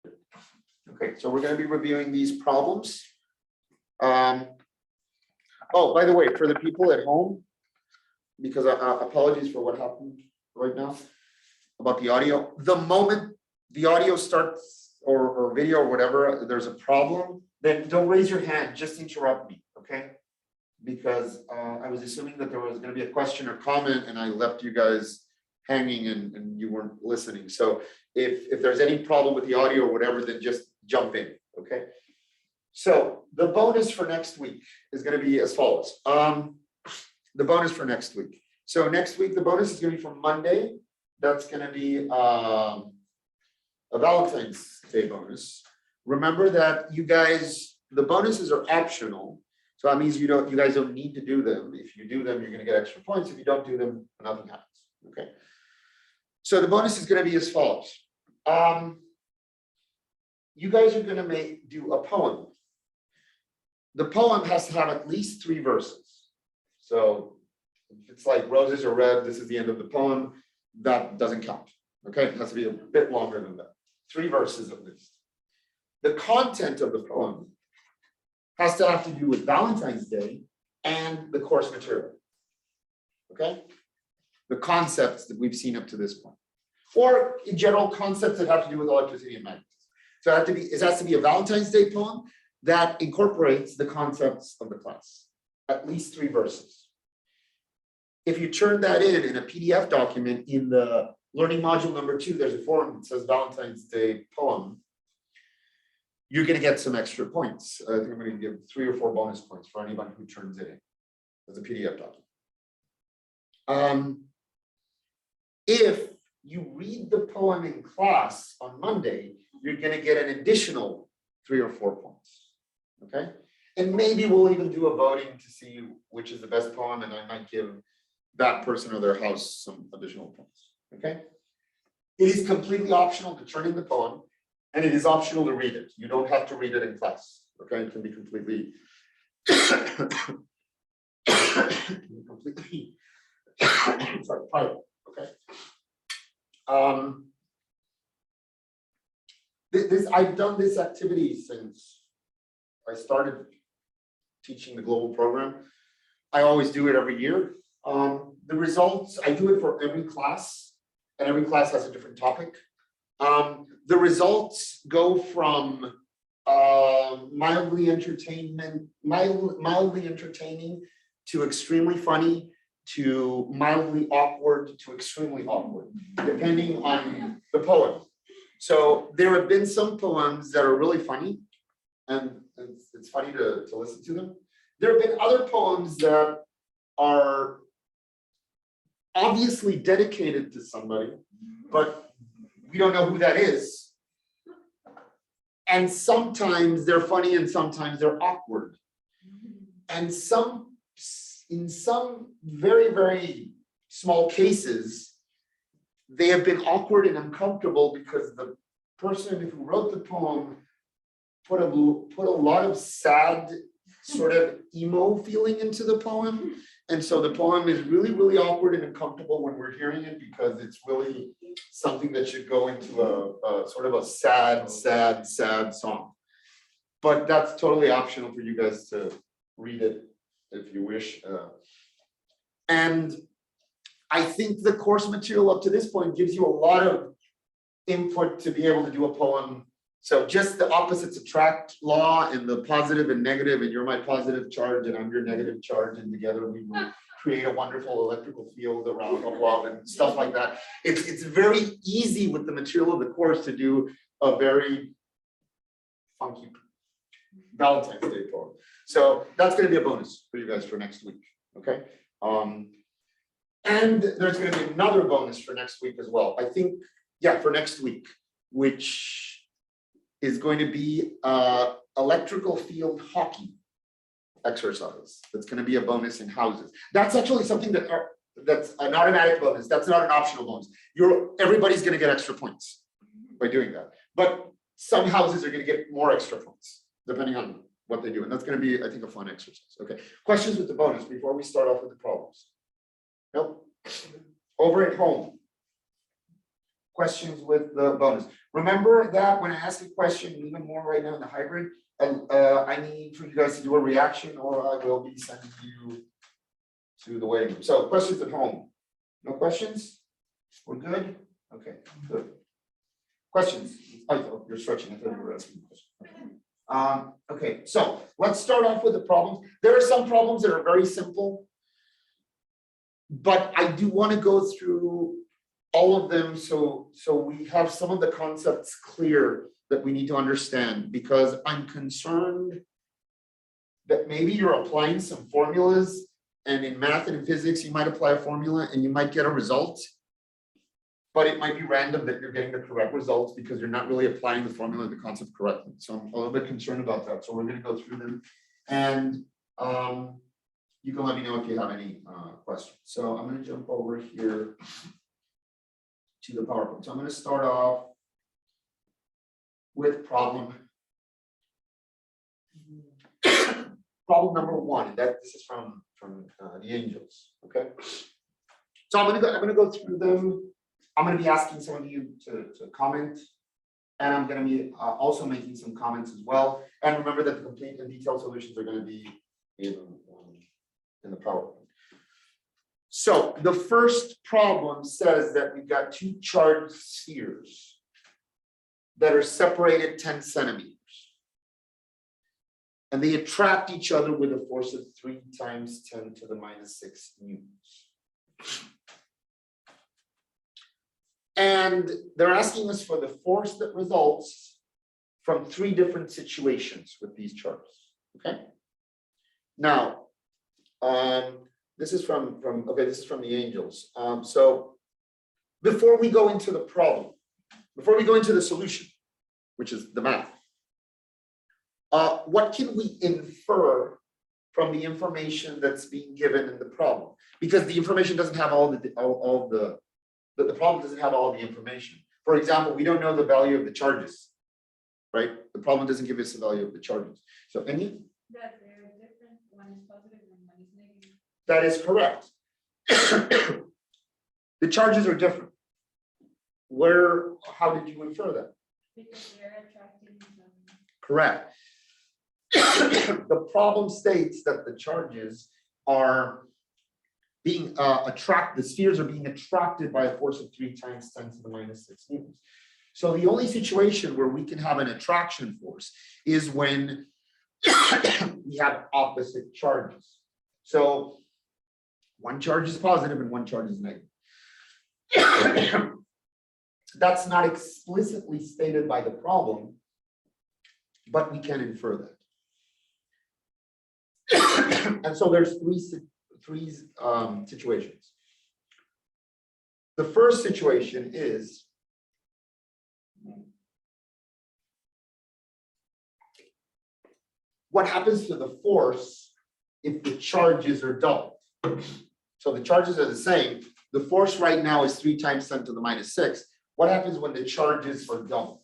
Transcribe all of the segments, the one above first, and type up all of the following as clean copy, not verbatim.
Okay, so we're going to be reviewing these problems. Oh, by the way, for the people at home, because apologies for what happened right now about the audio. The moment the audio starts or video or whatever, there's a problem, then don't raise your hand, just interrupt me, okay? Because I was assuming that there was going to be a question or comment and I left you guys hanging and you weren't listening. So if there's any problem with the audio or whatever, then just jump in, okay? So the bonus for next week is going to be as follows. The bonus for next week. So next week, the bonus is going to be from Monday. That's going to be a Valentine's Day bonus. Remember that you guys, the bonuses are optional. So that means you guys don't need to do them. If you do them, you're going to get extra points. If you don't do them, nothing happens. Okay. So the bonus is going to be as follows. You guys are going to do a poem. The poem has to have at least 3 verses. So if it's like roses are red, this is the end of the poem, that doesn't count. Okay, it has to be a bit longer than that. 3 verses at least. The content of the poem has to have to do with Valentine's Day and the course material. Okay? The concepts that we've seen up to this point. Or in general, concepts that have to do with electricity and magnetism. So it has to be a Valentine's Day poem that incorporates the concepts of the class. At least 3 verses. If you turn that in a PDF document in the learning module number 2, there's a form that says Valentine's Day poem. You're going to get some extra points. I think I'm going to give 3 or 4 bonus points for anybody who turns it in as a PDF document. If you read the poem in class on Monday, you're going to get an additional 3 or 4 points. Okay, and maybe we'll even do a voting to see which is the best poem, and I might give that person or their house some additional points. Okay, it is completely optional to turn in the poem, and it is optional to read it. You don't have to read it in class. Okay, it can be completely sorry, private. Okay. I've done this activity since I started teaching the global program. I always do it every year. The results, I do it for every class, and every class has a different topic. The results go from mildly entertaining to extremely funny to mildly awkward to extremely awkward, depending on the poem. So there have been some poems that are really funny, and it's funny to listen to them. There have been other poems that are obviously dedicated to somebody, but we don't know who that is. And sometimes they're funny and sometimes they're awkward. And in some very, very small cases, they have been awkward and uncomfortable because the person who wrote the poem put a lot of sad sort of emo feeling into the poem. And so the poem is really, really awkward and uncomfortable when we're hearing it because it's really something that should go into a sort of a sad, sad, sad song. But that's totally optional for you guys to read it if you wish. And I think the course material up to this point gives you a lot of input to be able to do a poem. So just the opposites attract law and the positive and negative, and you're my positive charge and I'm your negative charge, and together we will create a wonderful electrical field around love and stuff like that. It's very easy with the material of the course to do a very funky Valentine's Day poem. So that's going to be a bonus for you guys for next week. Okay. And there's going to be another bonus for next week as well. I think, yeah, for next week, which is going to be electrical field hockey exercise. That's going to be a bonus in houses. That's actually something that's an automatic bonus. That's not an optional bonus. Everybody's going to get extra points by doing that. But some houses are going to get more extra points depending on what they do. And that's going to be, I think, a fun exercise. Okay. Questions with the bonus before we start off with the problems? Nope. Over at home. questions with the bonus. Remember that when I ask a question, even more right now in the hybrid, I need for you guys to do a reaction or I will be sending you to the waiting room. So questions at home? No questions? We're good? Okay, good. Questions? I thought you're stretching. I thought you were asking questions. Okay, so let's start off with the problems. There are some problems that are very simple, but I do want to go through all of them so we have some of the concepts clear that we need to understand, because I'm concerned that maybe you're applying some formulas, and in math and in physics you might apply a formula and you might get a result, but it might be random that you're getting the correct results because you're not really applying the formula or the concept correctly. So I'm a little bit concerned about that. So we're going to go through them, and you can let me know if you have any questions. So I'm going to jump over here to the PowerPoint. So I'm going to start off with problem number one, and this is from the angels. Okay, so I'm going to go through them. I'm going to be asking some of you to comment, and I'm going to be also making some comments as well. And remember that the complete and detailed solutions are going to be in the PowerPoint. So the first problem says that we've got two charged spheres that are separated 10 centimeters. And they attract each other with a force of 3 times 10 to the minus 6 newtons. And they're asking us for the force that results from 3 different situations with these charges. Okay. Now, this is from the angels. So before we go into the problem, before we go into the solution, which is the math, what can we infer from the information that's being given in the problem? Because the information doesn't have the problem doesn't have all the information. For example, we don't know the value of the charges, right? The problem doesn't give us the value of the charges. So any? That they're different, one is positive and one is negative. That is correct. The charges are different. How did you infer that? Because they're attracting each other. Correct. The problem states that the charges are being the spheres are being attracted by a force of 3 times 10 to the minus 6 newtons. So the only situation where we can have an attraction force is when we have opposite charges. So one charge is positive and one charge is negative. That's not explicitly stated by the problem, but we can infer that. And so there's three situations. The first situation is what happens to the force if the charges are doubled. So the charges are the same. The force right now is 3 times 10 to the minus 6. What happens when the charges are doubled?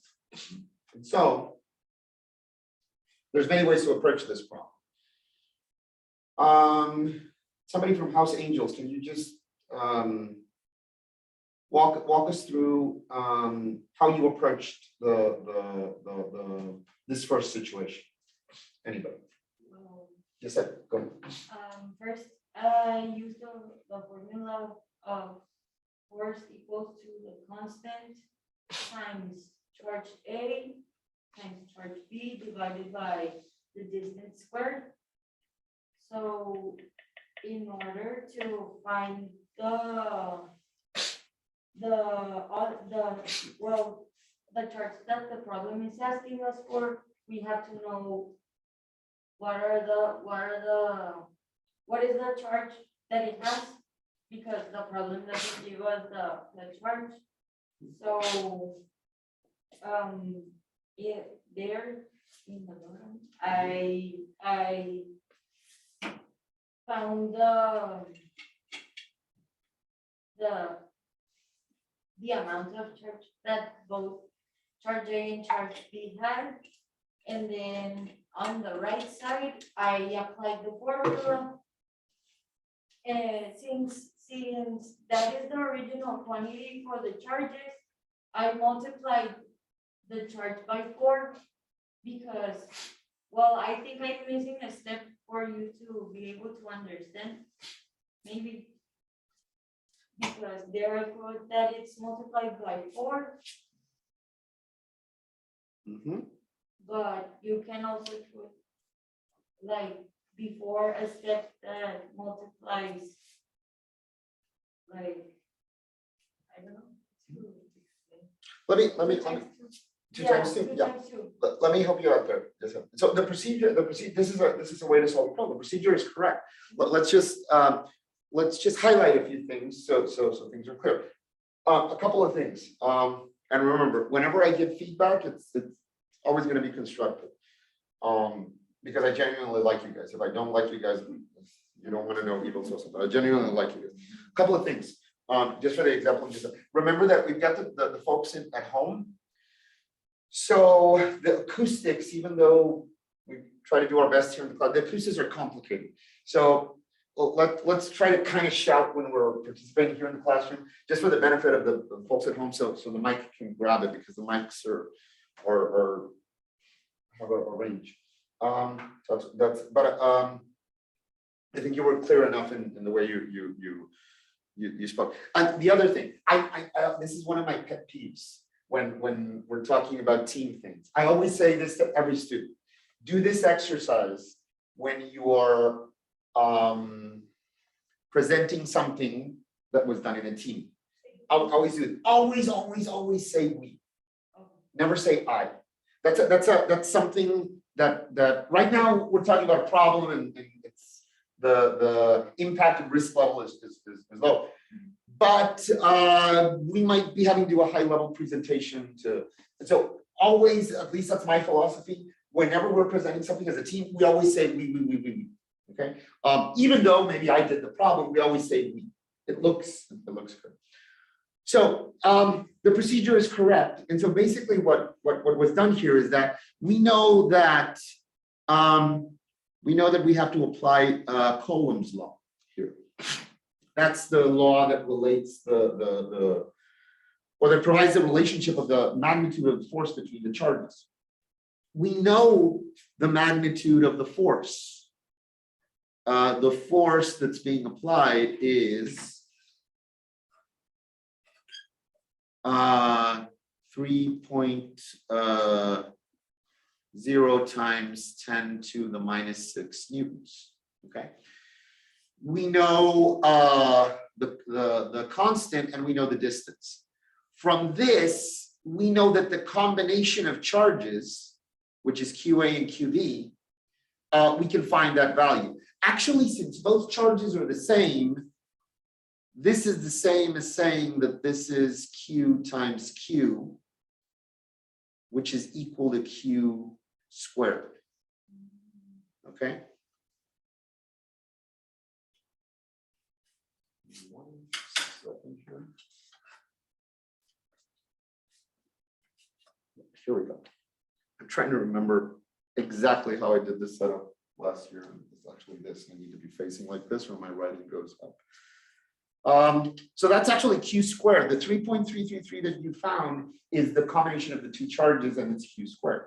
And so there's many ways to approach this problem. Somebody from House Angels, can you just walk us through how you approached this first situation? Anybody? Yes, go ahead. First, I used the formula of force equals to the constant times charge A times charge B divided by the distance squared. So in order to find the charge that the problem is asking us for, we have to know what is the charge that it has, because the problem doesn't give us the charge. So there in the bottom, I found the amount of charge that both charge A and charge B had, and then on the right side I applied the formula, and since that is the original quantity for the charges, I multiplied the charge by 4 because, well, I think I'm missing a step for you to be able to understand. Maybe because there I put that it's multiplied by 4, Mhm. but you can also put like before a step that multiplies like, I don't know. Let me, two Yeah, times two, 2 yeah. times 2. Let me help you out there. So the procedure, this is a way to solve the problem. The procedure is correct. Let's just highlight a few things so things are clear. A couple of things. And remember, whenever I give feedback, it's always going to be constructive. Because I genuinely like you guys. If I don't like you guys, you don't want to know evil sources, but I genuinely like you guys. A couple of things. Just for the example, just remember that we've got the folks at home. So the acoustics, even though we try to do our best here in the cloud, the acoustics are complicated. So let's try to kind of shout when we're participating here in the classroom, just for the benefit of the folks at home, so the mic can grab it, because the mics are have a range. I think you were clear enough in the way you spoke. And the other thing, I this is one of my pet peeves when we're talking about team things. I always say this to every student: do this exercise when you are presenting something that was done in a team. I'll always do it. Always say we. Never say I. That's something that right now we're talking about a problem, and it's the impact and risk level is low. But we might be having to do a high level presentation so always, at least that's my philosophy, whenever we're presenting something as a team, we always say we. Okay. Even though maybe I did the problem, we always say we. It looks good. So the procedure is correct. And so basically what was done here is that we know that we have to apply Coulomb's law here. That's the law that relates or that provides the relationship of the magnitude of the force between the charges. We know the magnitude of the force. The force that's being applied is 3.0 times 10 to the minus 6 newtons. Okay. We know the constant, and we know the distance. From this, we know that the combination of charges, which is QA and QB, we can find that value. Actually, since both charges are the same, this is the same as saying that this is Q times Q, which is equal to Q squared. Okay. Here we go. I'm trying to remember exactly how I did this setup last year. It's actually this. I need to be facing like this, or my writing goes up. So that's actually Q squared. The 3.333 that you found is the combination of the two charges, and it's Q squared.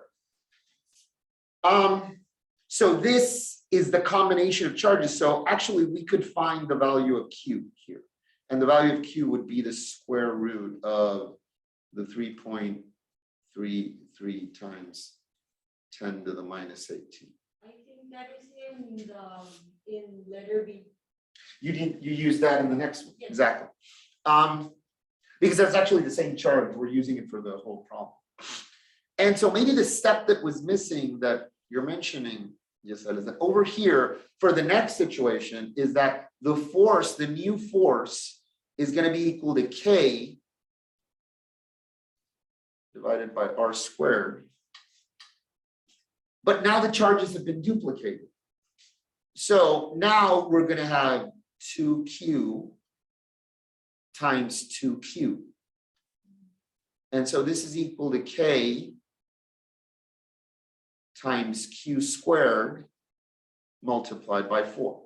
So this is the combination of charges. So actually we could find the value of Q here. And the value of Q would be the square root of the 3.33 times 10 to the minus 18. I think that is in letter B. You use that in the next one. Yes. Exactly. Because that's actually the same charge. We're using it for the whole problem. And so maybe the step that was missing that you're mentioning, yes, that is that over here for the next situation is that the force, the new force, is going to be equal to K divided by R squared. But now the charges have been duplicated. So now we're going to have 2Q times 2Q. And so this is equal to K times Q squared multiplied by 4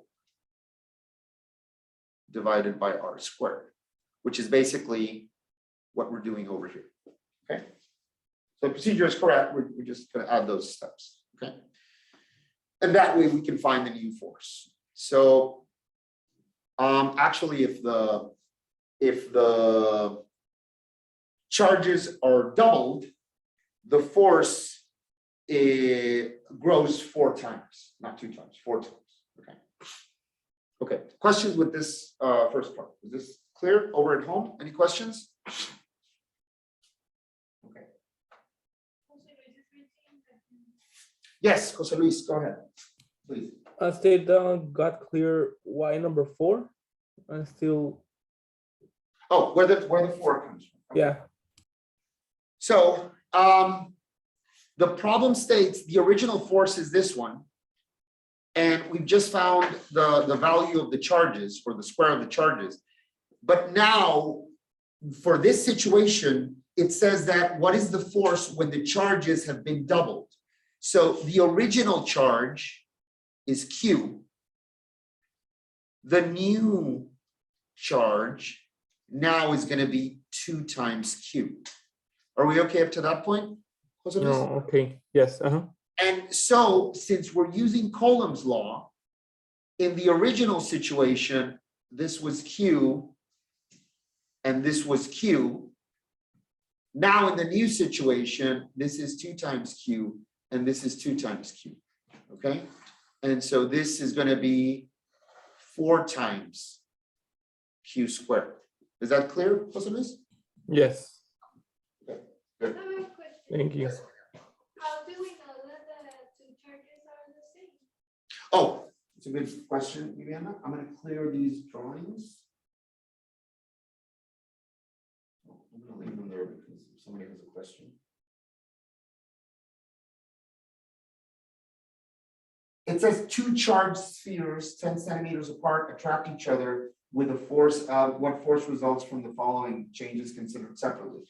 divided by R squared, which is basically what we're doing over here. Okay. So the procedure is correct. We're just going to add those steps. Okay. And that way we can find the new force. So actually, if the charges are doubled, the force grows 4 times, not 2 times, 4 times. Okay. Okay. Questions with this first part? Is this clear over at home? Any questions? Okay. Yes, Jose Luis, go ahead, please. I still got clear why number 4. I still, Oh, where the 4 comes from. Okay. yeah. So the problem states the original force is this one. And we've just found the value of the charges, or the square of the charges. But now, for this situation, it says that what is the force when the charges have been doubled? So the original charge is Q. The new charge now is going to be 2 times Q. Are we okay up to that point? Jose Luis? No, okay. Yes. And so, since we're using Coulomb's law, in the original situation, this was Q and this was Q. Now in the new situation, this is 2 times Q and this is 2 times Q, okay? And so this is going to be 4 times Q squared. Is that clear, Jose Luis? Yes. Okay, good. Thank you. How do we know that the 2 charges are the same? Oh, it's a good question, Viviana. I'm going to clear these drawings. I'm going to leave them there because if somebody has a question. It says 2 charged spheres 10 centimeters apart attract each other with a force of what force results from the following changes considered separately.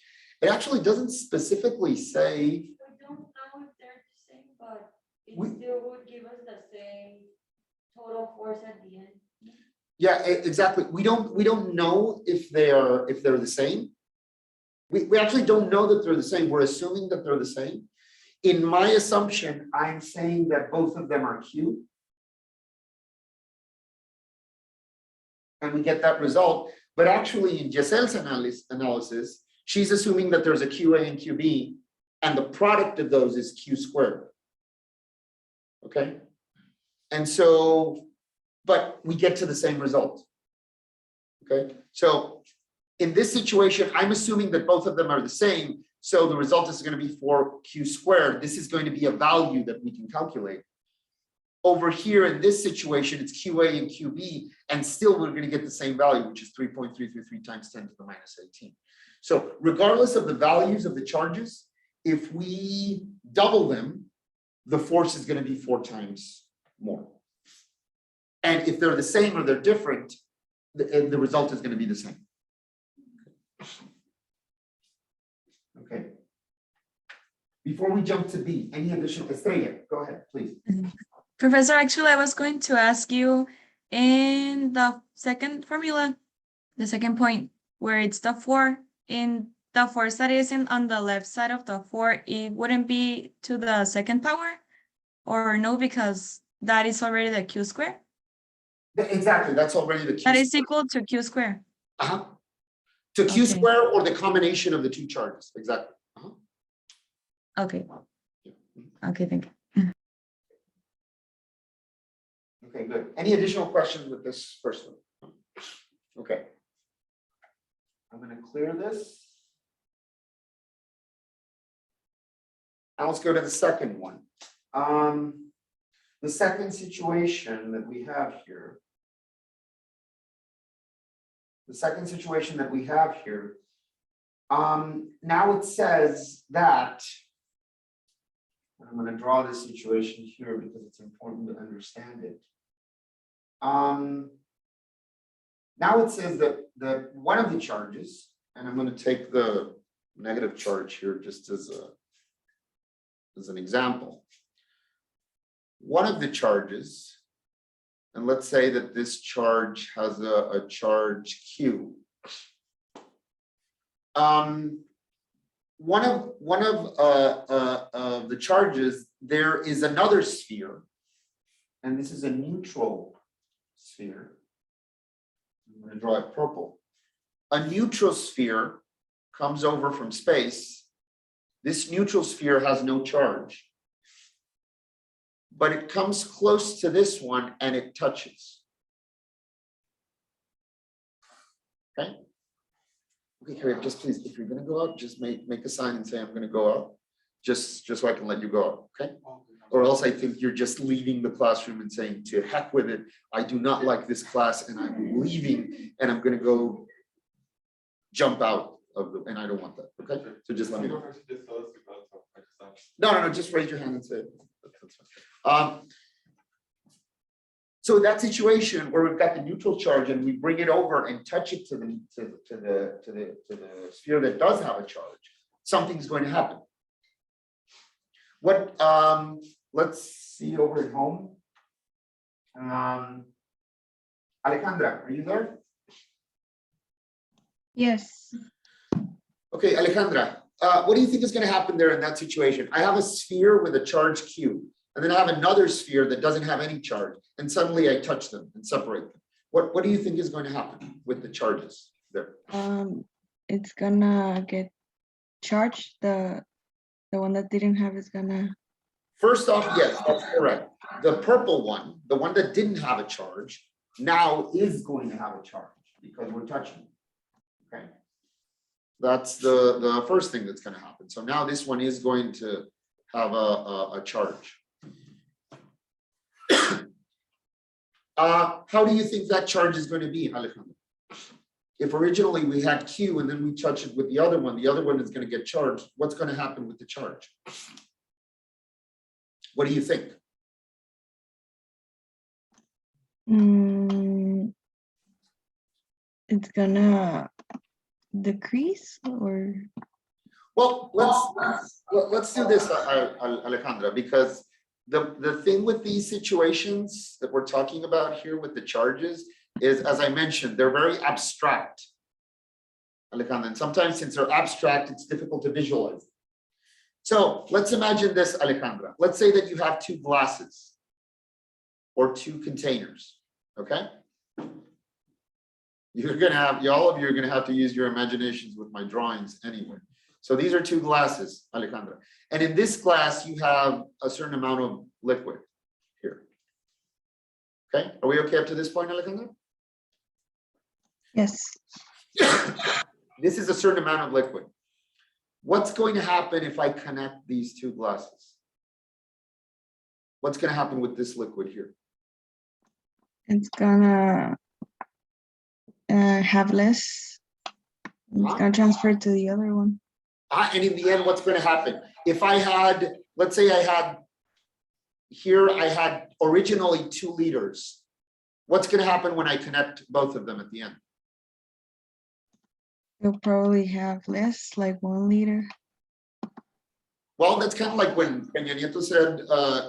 It actually doesn't specifically say. We don't know if they're the same, but it still would give us the same total force at the end. Yeah, exactly. We don't know if they're the same. We actually don't know that they're the same. We're assuming that they're the same. In my assumption, I'm saying that both of them are Q. And we get that result. But actually, in Giselle's analysis, she's assuming that there's a QA and QB, and the product of those is Q squared. Okay? And so, but we get to the same result. Okay? So in this situation, I'm assuming that both of them are the same. So the result is going to be 4Q squared. This is going to be a value that we can calculate. Over here in this situation, it's QA and QB, and still we're going to get the same value, which is 3.333 times 10 to the minus 18. So regardless of the values of the charges, if we double them, the force is going to be 4 times more. And if they're the same or they're different, the result is going to be the same. Okay. Before we jump to B, any additional? Estrella, go ahead, please. Professor, actually, I was going to ask you in the second formula, the second point, where it's the 4, in the force that is on the left side of the 4, it wouldn't be to the second power, or no, because that is already the Q square? Exactly, that's already the Q That is square. equal to Q square. Uh-huh. To Q Okay. square or the combination of the 2 charges, exactly. Uh-huh. Okay. Okay, thank you. Okay, good. Any additional questions with this first one? Okay. I'm going to clear this. Now let's go to the second one. The second situation that we have here. Now it says that, I'm going to draw this situation here because it's important to understand it. Now it says that one of the charges, and I'm going to take the negative charge here just as an example. One of the charges, and let's say that this charge has a charge Q. One of the charges, there is another sphere, and this is a neutral sphere. I'm going to draw it purple. A neutral sphere comes over from space. This neutral sphere has no charge, but it comes close to this one and it touches. Okay. Okay, Carrie, just please, if you're gonna go out, just make a sign and say, I'm gonna go out. Just so I can let you go out, okay? Or else I think you're just leaving the classroom and saying, to heck with it. I do not like this class and I'm leaving and I'm gonna go jump out of the, and I don't want that, okay? So just let me know. No, just raise your hand and say it. That's fine. So that situation where we've got the neutral charge and we bring it over and touch it to the sphere that does have a charge, something's going to happen. What? Let's see over at home. Alejandra, are you there? Yes. Okay, Alejandra, what do you think is going to happen there in that situation? I have a sphere with a charge Q. And then I have another sphere that doesn't have any charge, and suddenly I touch them and separate them. What do you think is going to happen with the charges there? It's gonna get charged. The one that didn't have is gonna. First off, yes, that's correct. The purple one, the one that didn't have a charge, now is going to have a charge because we're touching it. Okay. That's the first thing that's going to happen. So now this one is going to have a charge. How do you think that charge is going to be, Alejandro? If originally we had Q and then we touch it with the other one is going to get charged. What's going to happen with the charge? What do you think? It's gonna decrease or? Well, let's do this, Alejandra, because the thing with these situations that we're talking about here with the charges is, as I mentioned, they're very abstract, Alejandra, and sometimes since they're abstract, it's difficult to visualize. So let's imagine this, Alejandra. Let's say that you have two glasses or two containers, okay? You're gonna have, all of you are gonna have to use your imaginations with my drawings anyway. So these are two glasses, Alejandra. And in this glass, you have a certain amount of liquid here. Okay, are we okay up to this point, Alejandra? Yes. This is a certain amount of liquid. What's going to happen if I connect these two glasses? What's going to happen with this liquid here? It's gonna have less. It's gonna transfer to the other one. And in the end, what's going to happen? If I had, let's say I had originally 2 liters. What's going to happen when I connect both of them at the end? You'll probably have less, like 1 liter. Well, that's kind of like when Peña Nieto said,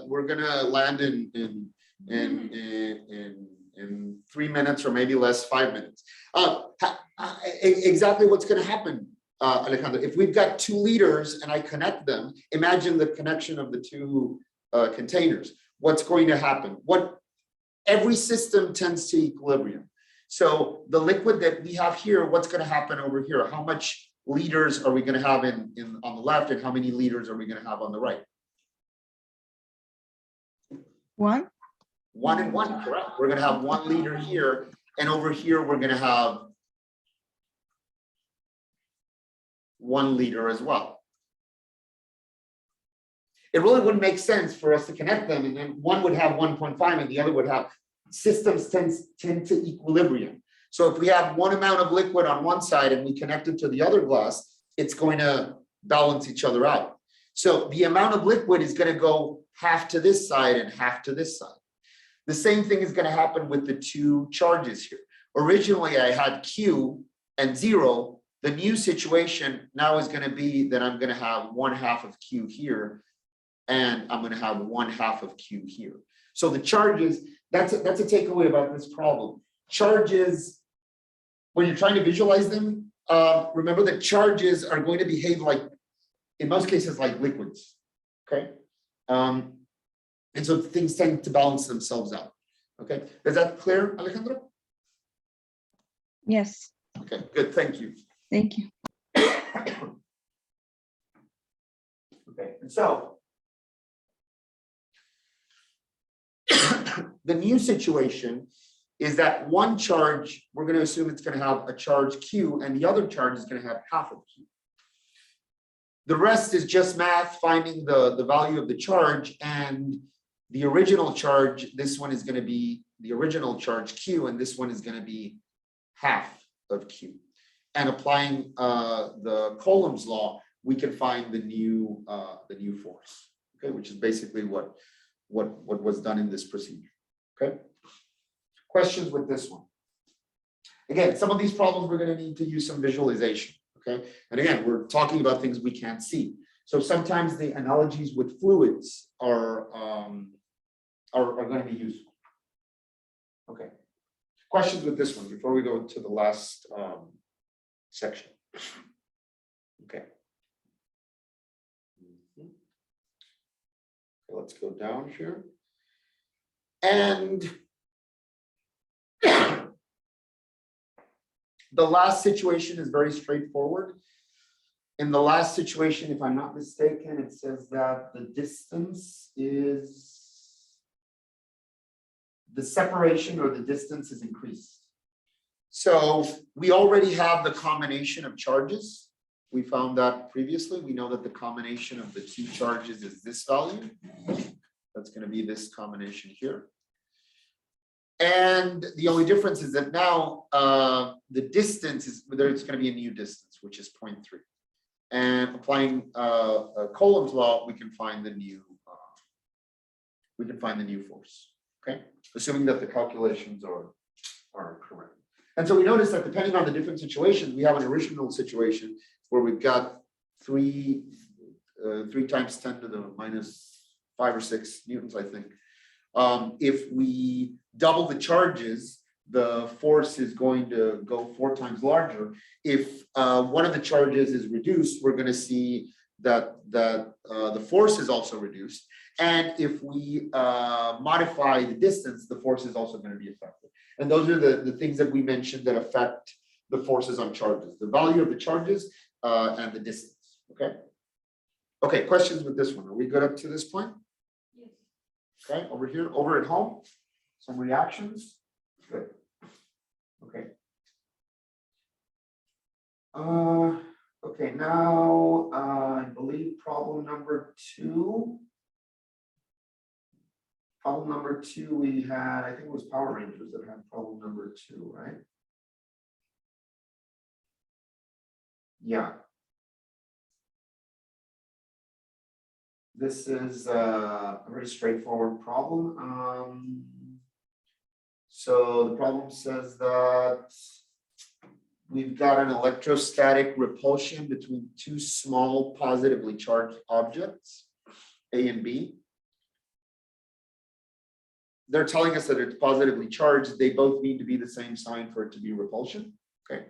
we're going to land in 3 minutes or maybe less, 5 minutes. Exactly what's going to happen, Alejandro. If we've got 2 liters and I connect them, imagine the connection of the 2 containers. What's going to happen? Every system tends to equilibrium. So the liquid that we have here, what's going to happen over here? How much liters are we going to have on the left, and how many liters are we going to have on the right? 1. 1 and 1, correct. We're going to have 1 liter here, and over here we're going to have 1 liter as well. It really wouldn't make sense for us to connect them, and then one would have 1.5 and the other would have. Systems tend to equilibrium. So if we have one amount of liquid on one side and we connect it to the other glass, it's going to balance each other out. So the amount of liquid is going to go half to this side and half to this side. The same thing is going to happen with the 2 charges here. Originally, I had Q and 0. The new situation now is going to be that I'm going to have 1/2 of Q here, and I'm going to have 1/2 of Q here. So the charges, that's a takeaway about this problem. Charges, when you're trying to visualize them, remember that charges are going to behave like in most cases like liquids, okay? And so things tend to balance themselves out, okay? Is that clear, Alejandro? Yes, Okay, good, thank you. thank you. Okay, and so the new situation is that one charge, we're going to assume it's going to have a charge Q, and the other charge is going to have half of Q. The rest is just math, finding the value of the charge, and the original charge, this one is going to be the original charge Q, and this one is going to be half of Q. And applying the Coulomb's law, we can find the new force, okay, which is basically what was done in this procedure. Okay. Questions with this one? Again, some of these problems we're going to need to use some visualization. Okay, and again, we're talking about things we can't see. So sometimes the analogies with fluids are going to be useful. Okay. Questions with this one before we go to the last section. Okay. Okay, let's go down here. And the last situation is very straightforward. In the last situation, if I'm not mistaken, it says that the distance is, the separation or the distance is increased. So we already have the combination of charges. We found that previously. We know that the combination of the two charges is this value. That's going to be this combination here. And the only difference is that now the distance is, it's going to be a new distance, which is 0.3. And applying Coulomb's law, we can find the new force. Okay, assuming that the calculations are correct. And so we notice that depending on the different situations, we have an original situation where we've got 3 times 10 to the minus 5 or 6 newtons, I think. If we double the charges, the force is going to go 4 times larger. If one of the charges is reduced, we're going to see that the force is also reduced. And if we modify the distance, the force is also going to be affected. And those are the things that we mentioned that affect the forces on charges, the value of the charges and the distance. Okay. Okay, questions with this one? Are we good up to this point? Yes. Okay, over here, over at home, some reactions. Good. Okay. Okay, now I believe problem number 2. Problem number 2, we had, I think it was Power Rangers that had problem number 2, right? Yeah. This is a very straightforward problem. So the problem says that we've got an electrostatic repulsion between 2 small positively charged objects, A and B. They're telling us that it's positively charged. They both need to be the same sign for it to be repulsion. Okay.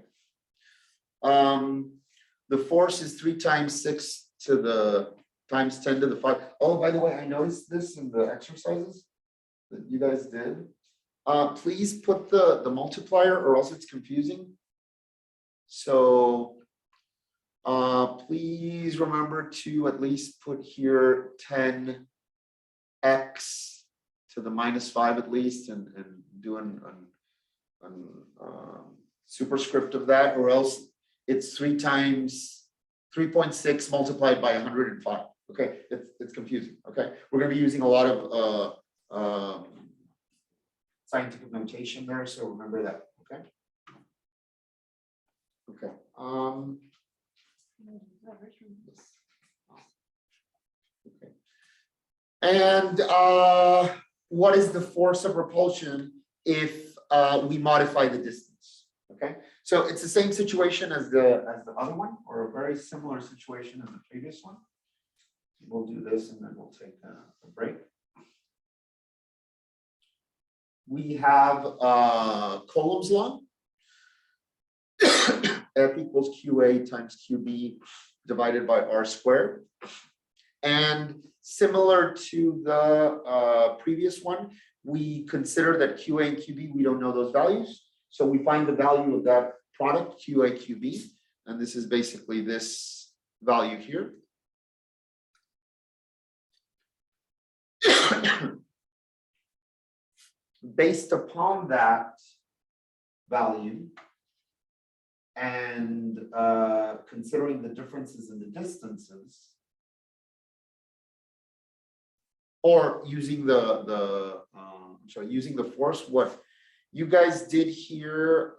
The force is 3 times 6 to the times 10 to the 5. Oh, by the way, I noticed this in the exercises that you guys did. Please put the multiplier or else it's confusing. So please remember to at least put here 10x to the minus 5 at least, and do an superscript of that, or else it's 3 times 3.6 multiplied by 105. Okay, it's confusing. Okay, we're going to be using a lot of scientific notation there, so remember that. Okay. Okay. Okay. And what is the force of repulsion if we modify the distance? Okay, so it's the same situation as the other one, or a very similar situation as the previous one. We'll do this and then we'll take a break. We have Coulomb's law. F equals QA times QB divided by R squared. And similar to the previous one, we consider that QA and QB, we don't know those values. So we find the value of that product, QA, QB, and this is basically this value here. Based upon that value and considering the differences in the distances, or using using the force, what you guys did here,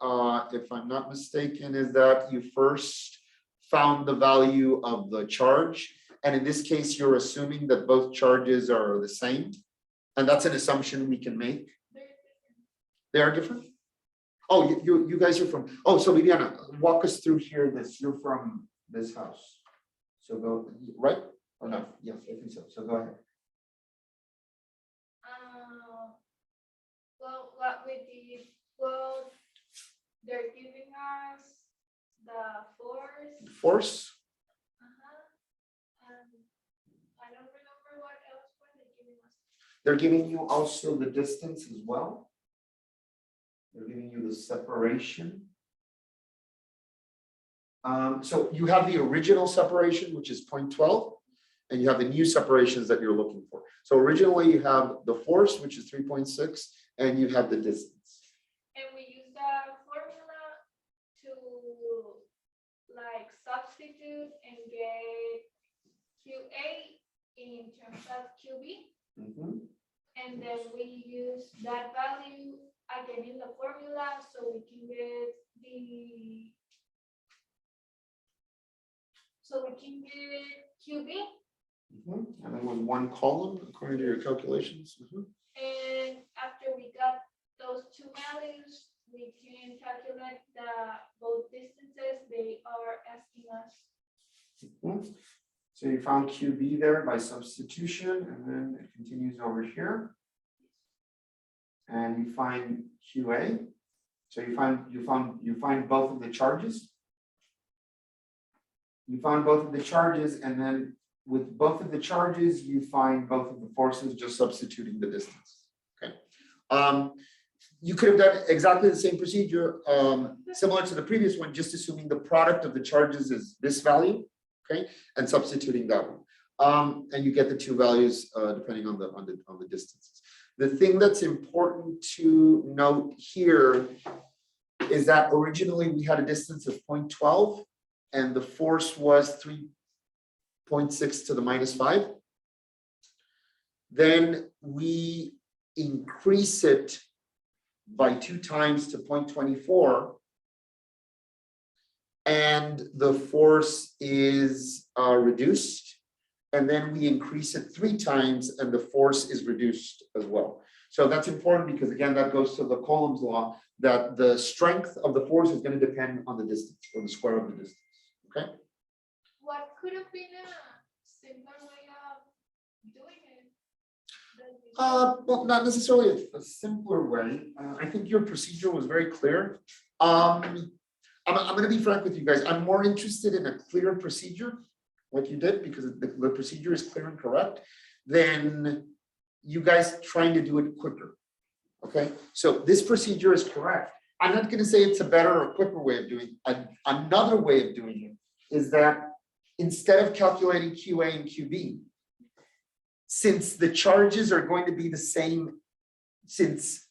if I'm not mistaken, is that you first found the value of the charge. And in this case, you're assuming that both charges are the same. And that's an assumption we can make. They are different? Oh, you guys are from, oh, so Viviana, walk us through here this, you're from this house. So go, right? Or no? Yes, I think so. So go ahead. Well, what we did, well, they're giving us the force. Force? And I don't remember what else were they giving us. They're giving you also the distance as well. They're giving you the separation. So you have the original separation, which is 0.12, and you have the new separations that you're looking for. So originally you have the force, which is 3.6, and you have the distance. And we use the formula to like substitute and get QA in terms of QB. Mhm. And then we use that value again in the formula so we can get QB. Mhm. And then with one column, according to your calculations. Mhm. And after we got those two values, we can calculate the both distances they are asking us. Mhm. So you found QB there by substitution, and then it continues over here. And you find QA. So you find both of the charges. You found both of the charges, and then with both of the charges, you find both of the forces, just substituting the distance. Okay. You could have done exactly the same procedure, similar to the previous one, just assuming the product of the charges is this value, okay, and substituting that one. And you get the two values depending on the distances. The thing that's important to note here is that originally we had a distance of 0.12 and the force was 3.6 to the -5. Then we increase it by 2 times to 0.24. And the force is reduced. And then we increase it 3 times and the force is reduced as well. So that's important because again, that goes to the Coulomb's law that the strength of the force is going to depend on the distance or the square of the distance. Okay. What could have been a simpler way of doing it? Well, not necessarily a simpler way. I think your procedure was very clear. I'm going to be frank with you guys. I'm more interested in a clear procedure, like you did, because the procedure is clear and correct, than you guys trying to do it quicker. Okay, so this procedure is correct. I'm not going to say it's a better or quicker way of doing it. Another way of doing it is that instead of calculating QA and QB, since the charges are going to be the same, since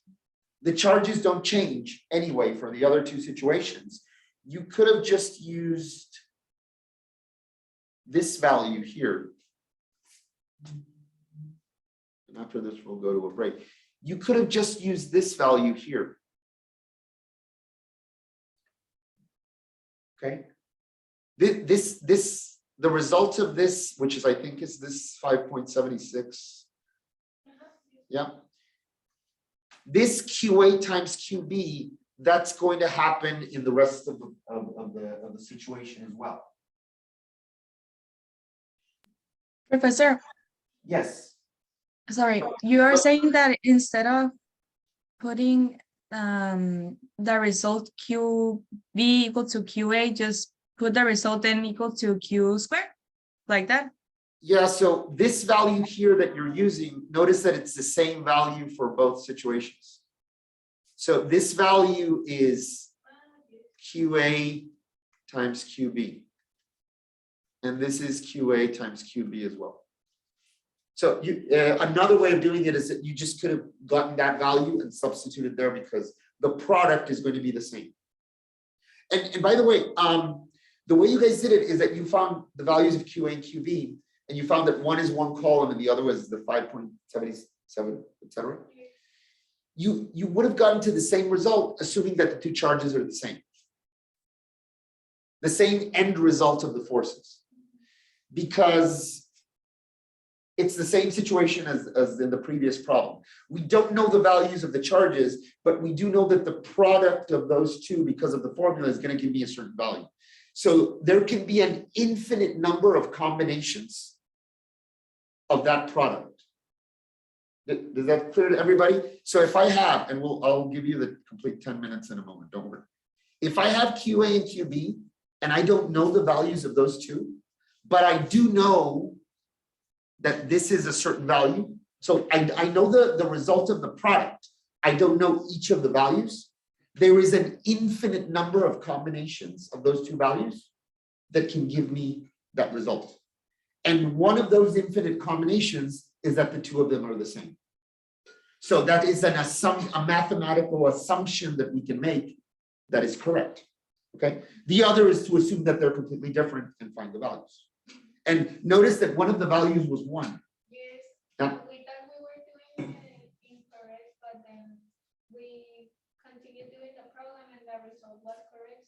the charges don't change anyway for the other two situations, you could have just used this value here. And after this, we'll go to a break. You could have just used this value here. Okay. The result of this, which is, I think, is this 5.76. Yeah. This QA times QB, that's going to happen in the rest of the situation as well. Professor, Yes. sorry, you are saying that instead of putting the result QB equal to QA, just put the result n equal to q squared, like that. Yeah, so this value here that you're using, notice that it's the same value for both situations. So this value is QA times QB. And this is QA times QB as well. So you, another way of doing it is that you just could have gotten that value and substituted there because the product is going to be the same. And by the way, the way you guys did it is that you found the values of QA and QB, and you found that one is one column and the other was the 5.77, etc. You would have gotten to the same result, assuming that the two charges are the same end result of the forces, because it's the same situation as in the previous problem. We don't know the values of the charges, but we do know that the product of those two, because of the formula, is going to give me a certain value. So there can be an infinite number of combinations of that product. Does that clear to everybody? So if I have, and I'll give you the complete 10 minutes in a moment, don't worry. If I have QA and QB, and I don't know the values of those two, but I do know that this is a certain value. So I know the result of the product. I don't know each of the values. There is an infinite number of combinations of those two values that can give me that result. And one of those infinite combinations is that the two of them are the same. So that is a mathematical assumption that we can make that is correct. Okay. The other is to assume that they're completely different and find the values. And notice that one of the values was 1. Yes, Yeah. we thought we were doing it incorrect, but then we continued doing the problem and the result was correct.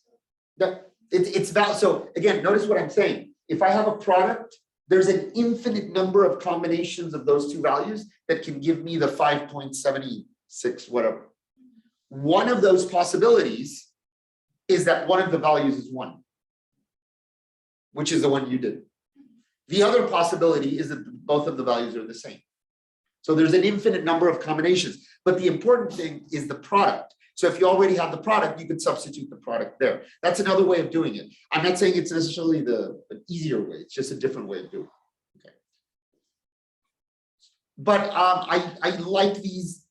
So It's valid. So again, notice what I'm saying. If I have a product, there's an infinite number of combinations of those two values that can give me the 5.76, whatever. One of those possibilities is that one of the values is 1, which is the one you did. The other possibility is that both of the values are the same. So there's an infinite number of combinations, but the important thing is the product. So if you already have the product, you could substitute the product there. That's another way of doing it. I'm not saying it's necessarily the easier way, it's just a different way of doing it. Okay. But I like these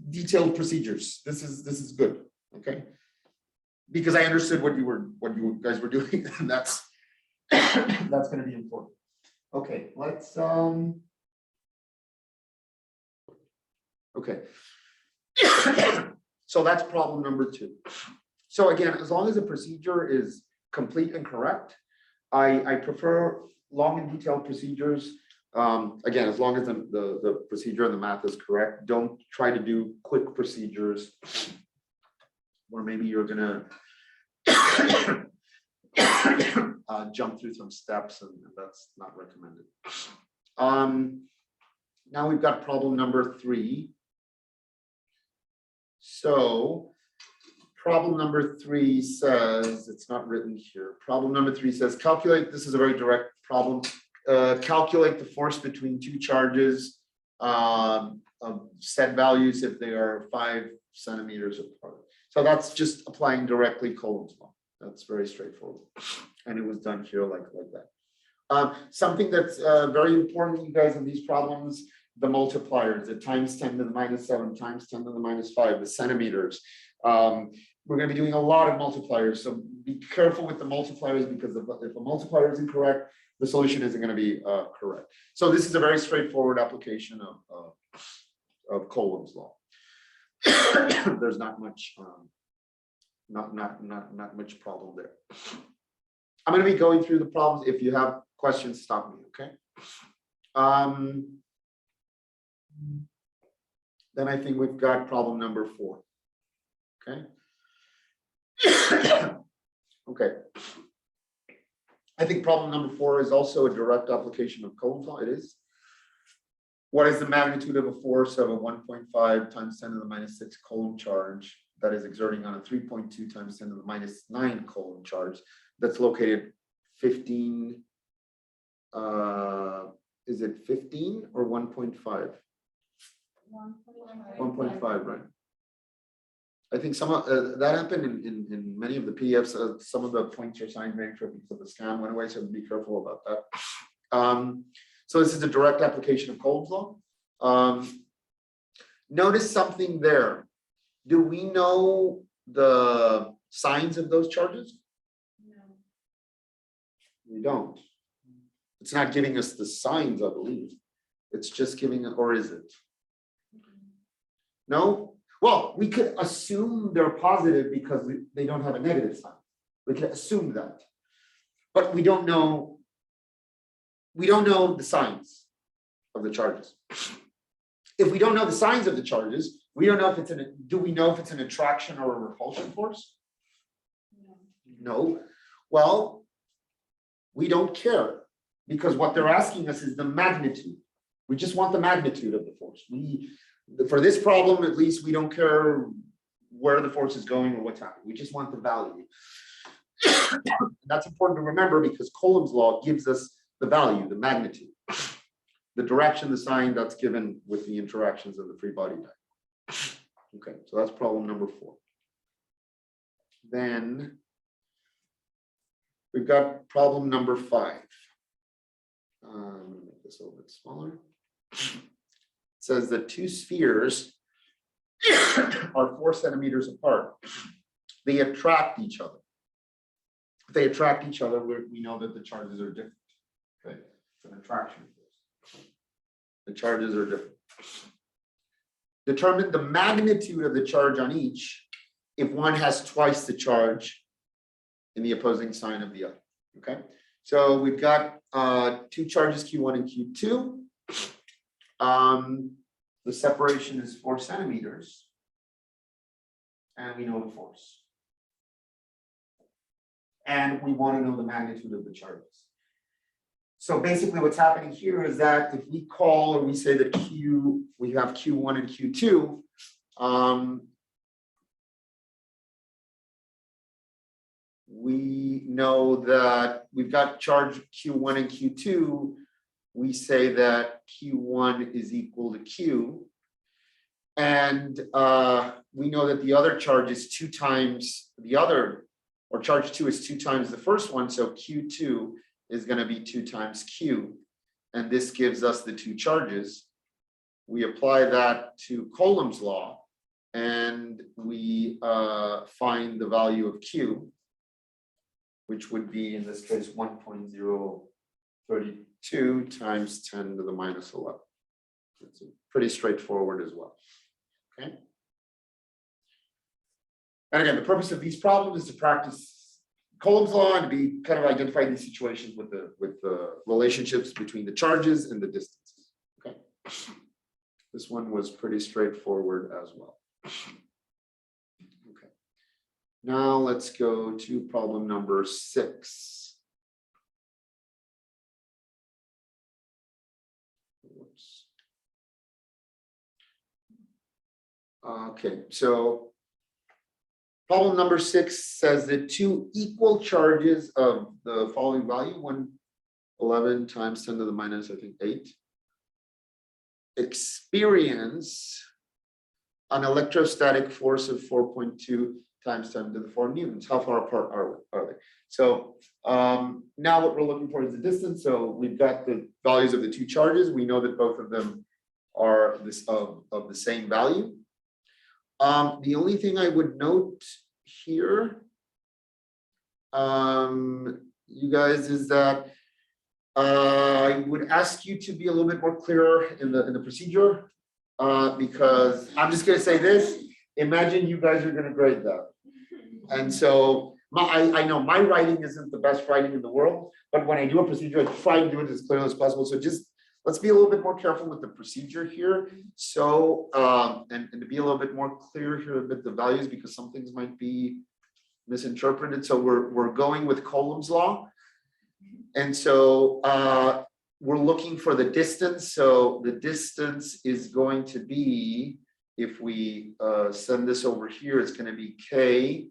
detailed procedures. This is good, okay? Because I understood what you guys were doing, and that's going to be important. Okay, let's okay. So that's problem number 2. So again, as long as the procedure is complete and correct, I prefer long and detailed procedures. Again, as long as the procedure and the math is correct, don't try to do quick procedures where maybe you're gonna jump through some steps, and that's not recommended. Now we've got problem number 3. So problem number 3 says, it's not written here. Problem number 3 says, calculate, this is a very direct problem. Calculate the force between two charges of set values if they are 5 centimeters apart. So that's just applying directly Coulomb's law. That's very straightforward. And it was done here like that. Something that's very important, you guys, in these problems, the multipliers, the times 10 to the minus 7, times 10 to the minus 5, the centimeters. We're going to be doing a lot of multipliers, so be careful with the multipliers, because if a multiplier is incorrect, the solution isn't going to be correct. So this is a very straightforward application of Coulomb's law. There's not much not much problem there. I'm going to be going through the problems. If you have questions, stop me, okay? Then I think we've got problem number 4. Okay. Okay. I think problem number 4 is also a direct application of Coulomb's law. It is. What is the magnitude of a force of a 1.5 times 10 to the minus 6 Coulomb charge that is exerting on a 3.2 times 10 to the minus 9 Coulomb charge that's located 15, is it 15 or 1.5? 1.5, right? I think some of that happened in many of the PDFs. Some of the points are signed very tricky, so the scan went away. So be careful about that. So this is a direct application of Coulomb's law. Notice something there. Do we know the signs of those charges? No. We don't. It's not giving us the signs, I believe. It's just giving, or is it? No? Well, we could assume they're positive because they don't have a negative sign. We can assume that. But we don't know. We don't know the signs of the charges. If we don't know the signs of the charges, we don't know if it's do we know if it's an attraction or a repulsion force? No. Well, we don't care because what they're asking us is the magnitude. We just want the magnitude of the force. For this problem, at least, we don't care where the force is going or what's happening. We just want the value. That's important to remember because Coulomb's law gives us the value, the magnitude. The direction, the sign, that's given with the interactions of the free body diagram. Okay, so that's problem number 4. Then we've got problem number 5. I'm going to make this a little bit smaller. It says that 2 spheres are 4 centimeters apart. They attract each other. If they attract each other, we know that the charges are different. Okay, it's an attraction force. The charges are different. Determine the magnitude of the charge on each if one has twice the charge in the opposing sign of the other. Okay, so we've got 2 charges, Q1 and Q2. The separation is 4 centimeters, and we know the force. And we want to know the magnitude of the charges. So basically what's happening here is that if we call or we say that we have Q1 and Q2, we know that we've got charge Q1 and Q2. We say that Q1 is equal to Q. And we know that the other charge is 2 times the other, or charge 2 is 2 times the first one. So Q2 is going to be 2 times Q. And this gives us the 2 charges. We apply that to Coulomb's law, and we find the value of Q, which would be, in this case, 1.032 times 10 to the minus 11. It's pretty straightforward as well. Okay. And again, the purpose of these problems is to practice Coulomb's law and to be kind of identify these situations with the relationships between the charges and the distances. Okay. This one was pretty straightforward as well. Okay. Now let's go to problem number 6. Whoops. Okay, so problem number 6 says that 2 equal charges of the following value, 111 times 10 to the minus, I think, 8, experience an electrostatic force of 4.2 times 10 to the 4 newtons. How far apart are they? So now what we're looking for is the distance. So we've got the values of the 2 charges. We know that both of them are of the same value. The only thing I would note here, you guys, is that I would ask you to be a little bit more clearer in the procedure, because I'm just going to say this. Imagine you guys are going to grade that, and so I know my writing isn't the best writing in the world, but when I do a procedure, I try to do it as clearly as possible. So just let's be a little bit more careful with the procedure here. So, and to be a little bit more clear here about the values, because some things might be misinterpreted. So we're going with Coulomb's law. And so we're looking for the distance. So the distance is going to be, if we send this over here, it's going to be K.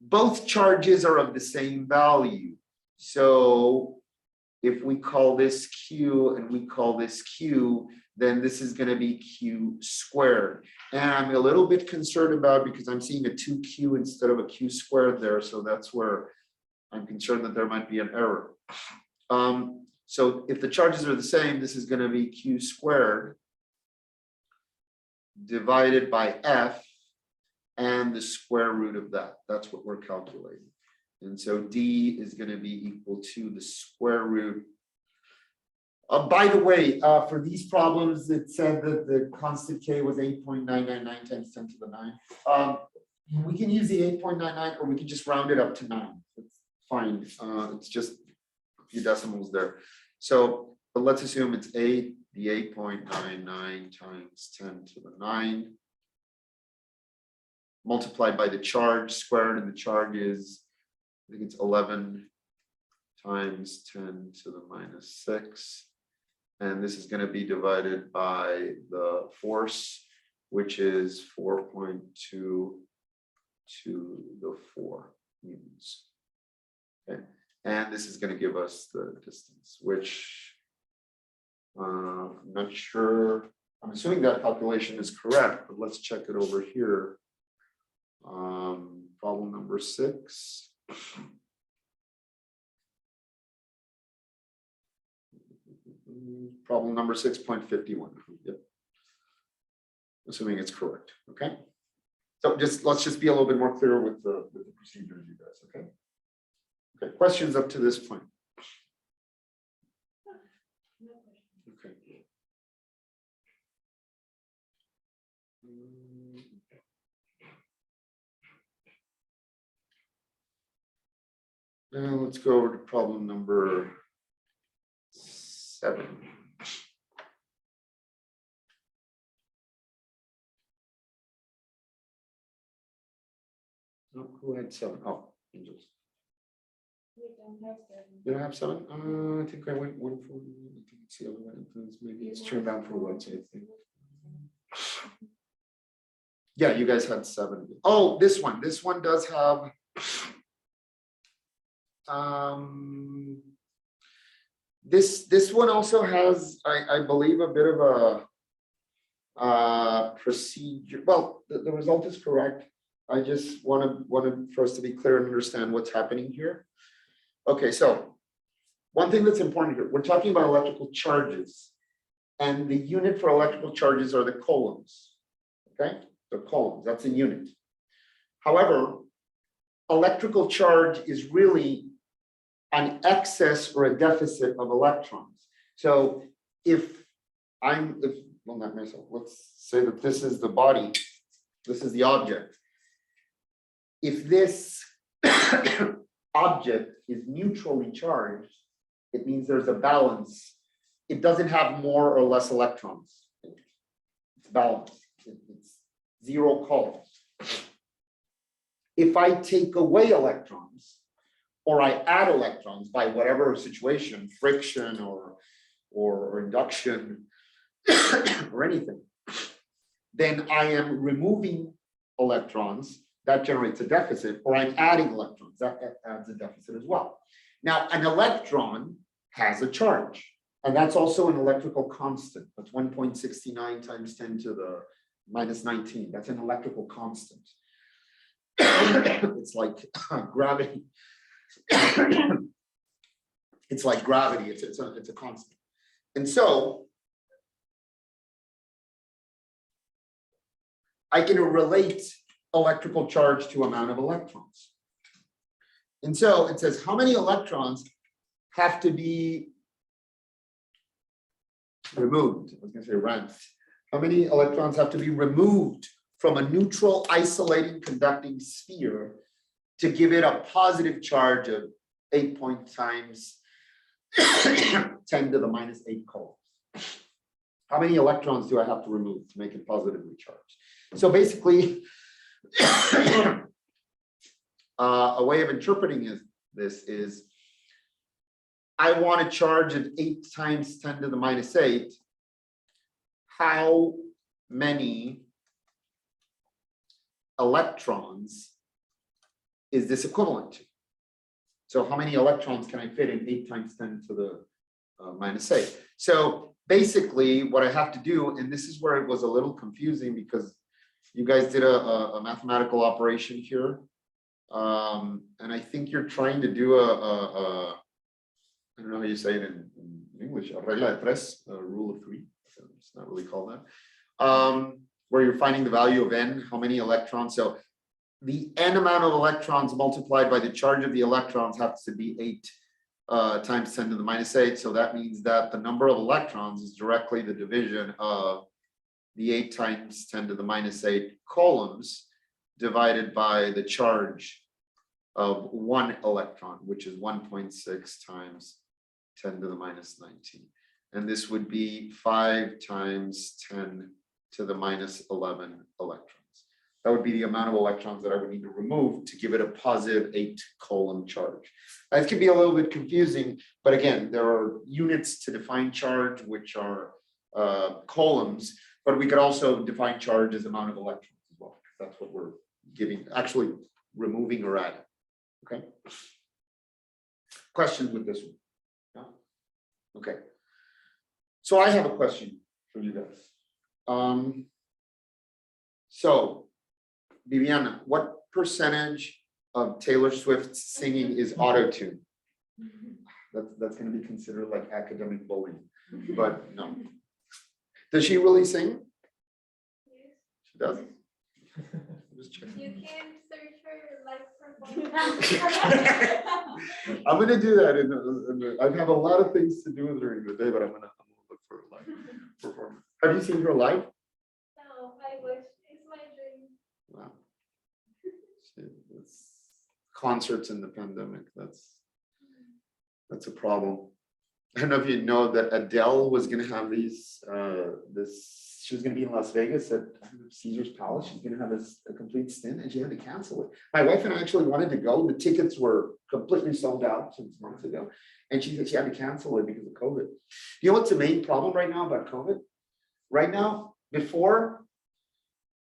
Both charges are of the same value. So if we call this Q and we call this Q, then this is gonna be Q squared. And I'm a little bit concerned about, because I'm seeing a 2Q instead of a Q squared there, so that's where I'm concerned that there might be an error. So if the charges are the same, this is gonna be Q squared divided by F and the square root of that. That's what we're calculating. And so D is gonna be equal to the square root. By the way, for these problems, it said that the constant K was 8.999 times 10 to the 9. We can use the 8.99, or we can just round it up to 9. It's fine. It's just a few decimals there. So, but let's assume it's 8, the 8.99 times 10 to the 9, multiplied by the charge squared, and the charge is, I think it's 11 times 10 to the minus 6. And this is going to be divided by the force, which is 4.2 to the 4 newtons. Okay, and this is going to give us the distance, which I'm not sure. I'm assuming that calculation is correct, but let's check it over here. Problem number 6. Problem number 6.51. Yep. Assuming it's correct. Okay. So let's just be a little bit more clear with the procedures, you guys. Okay. Okay. Questions up to this point? Okay. Now let's go over to problem number 7. Oh, who had 7? Oh, Angels. We don't have 7. You don't have 7? I think I went 1 for. I think it's the other one. Maybe it's turned down for what? I think. Yeah, you guys had 7. Oh, this one. This one does have. This one also has, I believe, a bit of a procedure. Well, the result is correct. I just wanted for us to be clear and understand what's happening here. Okay, so one thing that's important here, we're talking about electrical charges, and the unit for electrical charges are the coulombs. Okay, the coulombs, that's a unit. However, electrical charge is really an excess or a deficit of electrons. So well, not myself, let's say that this is the body, this is the object. If this object is neutrally charged, it means there's a balance. It doesn't have more or less electrons. It's balanced. It's 0 coulombs. If I take away electrons, or I add electrons by whatever situation, friction or induction or anything, then I am removing electrons. That generates a deficit, or I'm adding electrons. That adds a deficit as well. Now, an electron has a charge, and that's also an electrical constant. That's 1.69 times 10 to the minus 19. That's an electrical constant. It's like gravity. It's like gravity. It's a constant. And so I can relate electrical charge to amount of electrons. And so it says how many electrons have to be removed. I was going to say rent. How many electrons have to be removed from a neutral isolating conducting sphere to give it a positive charge of 8 times 10 to the minus 8 coulombs. How many electrons do I have to remove to make it positively charged? So basically, a way of interpreting this is, I want a charge of 8 times 10 to the minus 8. How many electrons is this equivalent to? So how many electrons can I fit in 8 times 10 to the minus 8? So basically what I have to do, and this is where it was a little confusing because you guys did a mathematical operation here. And I think you're trying to do I don't know how you say it in English, a regla de tres, a rule of three. It's not really called that. Where you're finding the value of n, how many electrons. So the n amount of electrons multiplied by the charge of the electrons has to be 8 times 10 to the minus 8. So that means that the number of electrons is directly the division of the 8 times 10 to the minus 8 coulombs divided by the charge of 1 electron, which is 1.6 times 10 to the minus 19. And this would be 5 times 10 to the minus 11 electrons. That would be the amount of electrons that I would need to remove to give it a positive 8 coulomb charge. That can be a little bit confusing, but again, there are units to define charge, which are coulombs, but we could also define charge as amount of electrons as well. That's what we're giving, actually removing or adding. Okay. Questions with this one? No? Okay. So I have a question for you guys. So Viviana, what percentage of Taylor Swift's singing is auto-tune? That's going to be considered like academic bullying, but no. Does she really sing? Yes. She does. Just checking. You can search for live performance. I'm going to do that. I have a lot of things to do during the day, but I'm going to look for a live performance. Have you seen her live? No, I wish. It's my dream. Wow. It's concerts in the pandemic. That's a problem. I don't know if you know that Adele was going to have she was going to be in Las Vegas at Caesar's Palace. She's going to have a complete stint, and she had to cancel it. My wife and I actually wanted to go. The tickets were completely sold out since months ago, and she said she had to cancel it because of COVID. You know what's the main problem right now about COVID? Right now, before,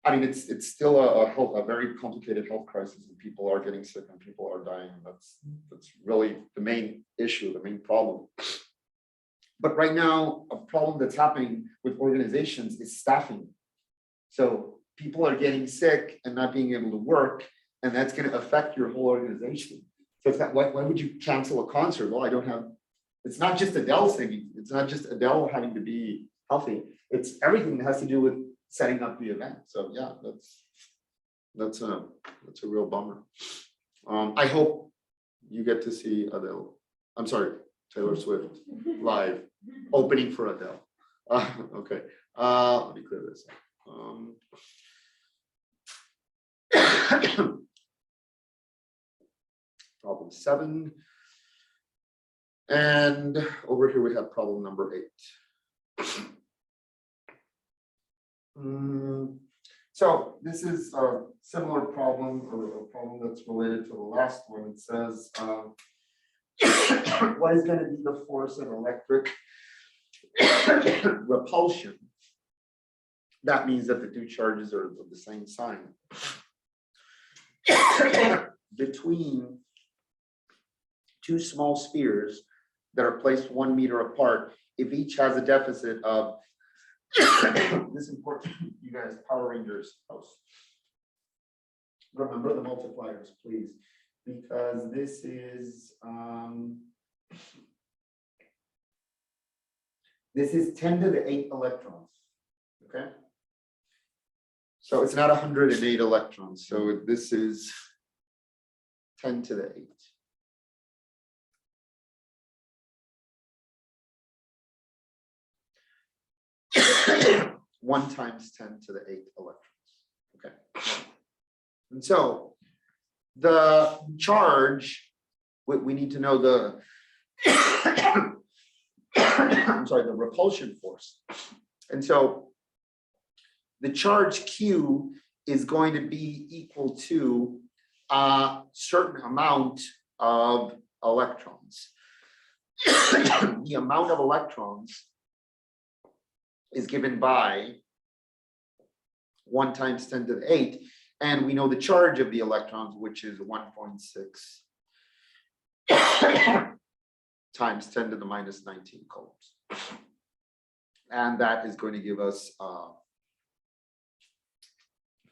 I mean, it's still a very complicated health crisis, and people are getting sick and people are dying. That's really the main issue, the main problem. But right now, a problem that's happening with organizations is staffing. So people are getting sick and not being able to work, and that's going to affect your whole organization. So it's not, why would you cancel a concert? Well, I don't have, it's not just Adele singing. It's not just Adele having to be healthy. It's everything that has to do with setting up the event. So yeah, that's a real bummer. I hope you get to see Adele. I'm sorry, Taylor Swift live opening for Adele. Okay, let me clear this up. Problem 7. And over here we have problem number 8. So this is a similar problem, or a problem that's related to the last one. It says, what is going to be the force of electric repulsion? That means that the two charges are of the same sign between two small spheres that are placed 1 meter apart, if each has a deficit of this is important, you guys, Power Rangers house. Remember the multipliers, please, because this is 10 to the 8 electrons. Okay, so it's not 108 electrons. So this is 10 to the 8. 1 times 10 to the 8 electrons. Okay. And so the charge, we need to know the I'm sorry, the repulsion force. And so the charge Q is going to be equal to a certain amount of electrons. The amount of electrons is given by 1 times 10 to the 8, and we know the charge of the electrons, which is 1.6 times 10 to the minus 19 coulombs. And that is going to give us,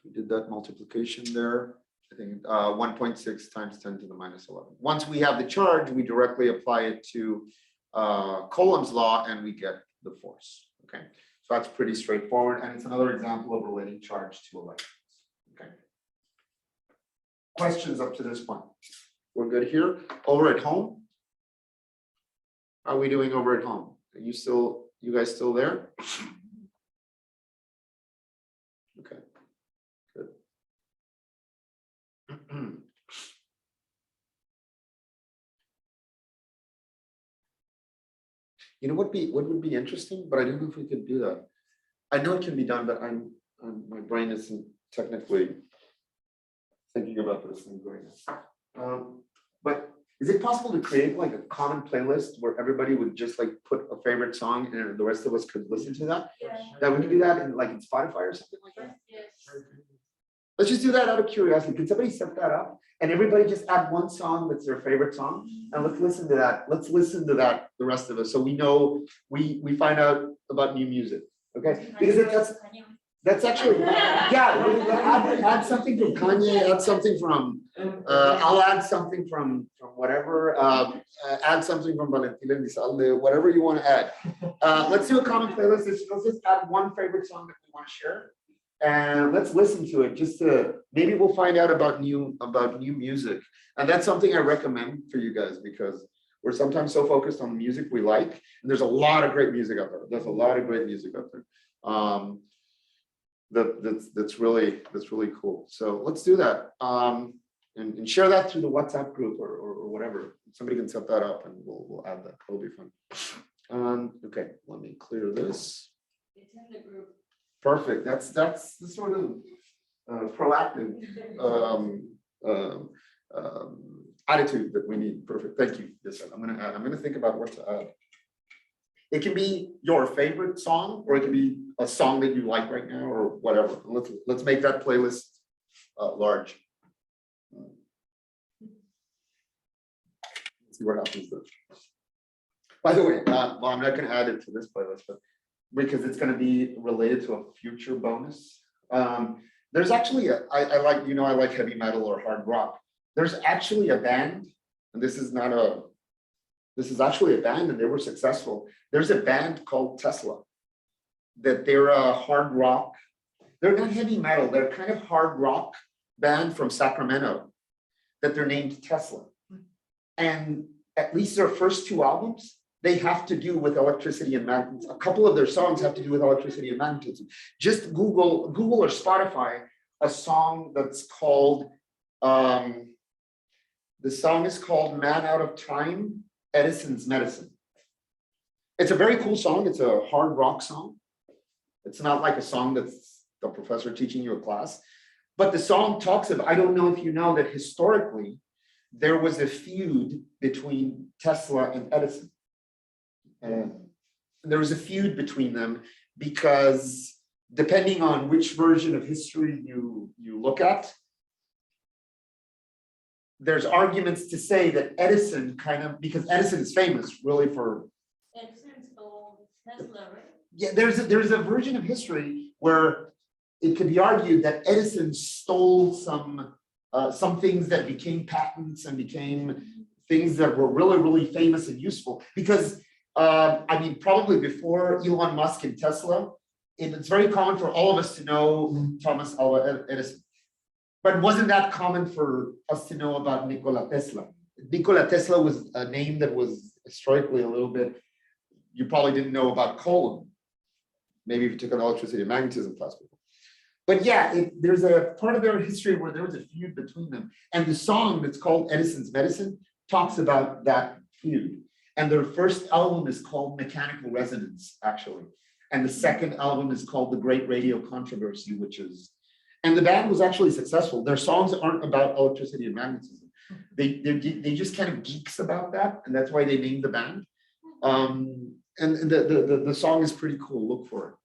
we did that multiplication there, I think 1.6 times 10 to the minus 11. Once we have the charge, we directly apply it to Coulomb's law and we get the force. Okay, so that's pretty straightforward. And it's another example of relating charge to electrons. Okay. Questions up to this point? We're good here. Over at home? How are we doing over at home? Are you guys still there? Okay, good. You know what would be interesting, but I don't know if we could do that. I know it can be done, but my brain isn't technically thinking about those things right now. But is it possible to create like a common playlist where everybody would just like put a favorite song and the rest of us could listen to that? Yeah. That we could do that in like in Spotify or something like that? Yes. Let's just do that out of curiosity. Can somebody set that up? And everybody just add one song that's their favorite song, and let's listen to that. Let's listen to that, the rest of us, so we know we find out about new music. Okay, because that's actually add something from Kanye, add something from I'll add something from whatever, add something from Valentina Elizalde, whatever you want to add. Let's do a common playlist. Let's just add one favorite song that we want to share. And let's listen to it just to maybe we'll find out about new music. And that's something I recommend for you guys because we're sometimes so focused on the music we like. And there's a lot of great music out there. There's a lot of great music out there. That's really cool. So let's do that. And share that through the WhatsApp group or whatever. Somebody can set that up and we'll add that. It'll be fun. Okay, let me clear this. It's in the group. Perfect. That's the sort of proactive attitude that we need. Perfect. Thank you. Yes, I'm gonna think about what to add. It can be your favorite song, or it can be a song that you like right now, or whatever. Let's make that playlist large. Let's see what happens there. By the way, well, I'm not going to add it to this playlist, but because it's going to be related to a future bonus. There's actually I like heavy metal or hard rock. There's actually a band, and this is actually a band, and they were successful. There's a band called Tesla, that they're a hard rock. They're not heavy metal. They're kind of hard rock band from Sacramento, that they're named Tesla. And at least their first two albums, they have to do with electricity and magnetism. A couple of their songs have to do with electricity and magnetism. Just Google or Spotify a song that's called, the song is called Man Out of Time, Edison's Medicine. It's a very cool song. It's a hard rock song. It's not like a song that's the professor teaching you a class, but the song talks about, I don't know if you know that historically, there was a feud between Tesla and Edison. And there was a feud between them because depending on which version of history you look at, there's arguments to say that Edison because Edison is famous really for. Edison stole Tesla, right? Yeah, there's a version of history where it could be argued that Edison stole some things that became patents and became things that were really, really famous and useful because I mean, probably before Elon Musk and Tesla, it's very common for all of us to know Thomas Alva Edison. But wasn't that common for us to know about Nikola Tesla? Nikola Tesla was a name that was historically a little bit, you probably didn't know about Coulomb. Maybe if you took an electricity and magnetism class before. But yeah, there's a part of their history where there was a feud between them. And the song that's called Edison's Medicine talks about that feud. And their first album is called Mechanical Resonance, actually. And the second album is called The Great Radio Controversy, and the band was actually successful. Their songs aren't about electricity and magnetism. They just kind of geeks about that, and that's why they named the band. And the song is pretty cool. Look for it,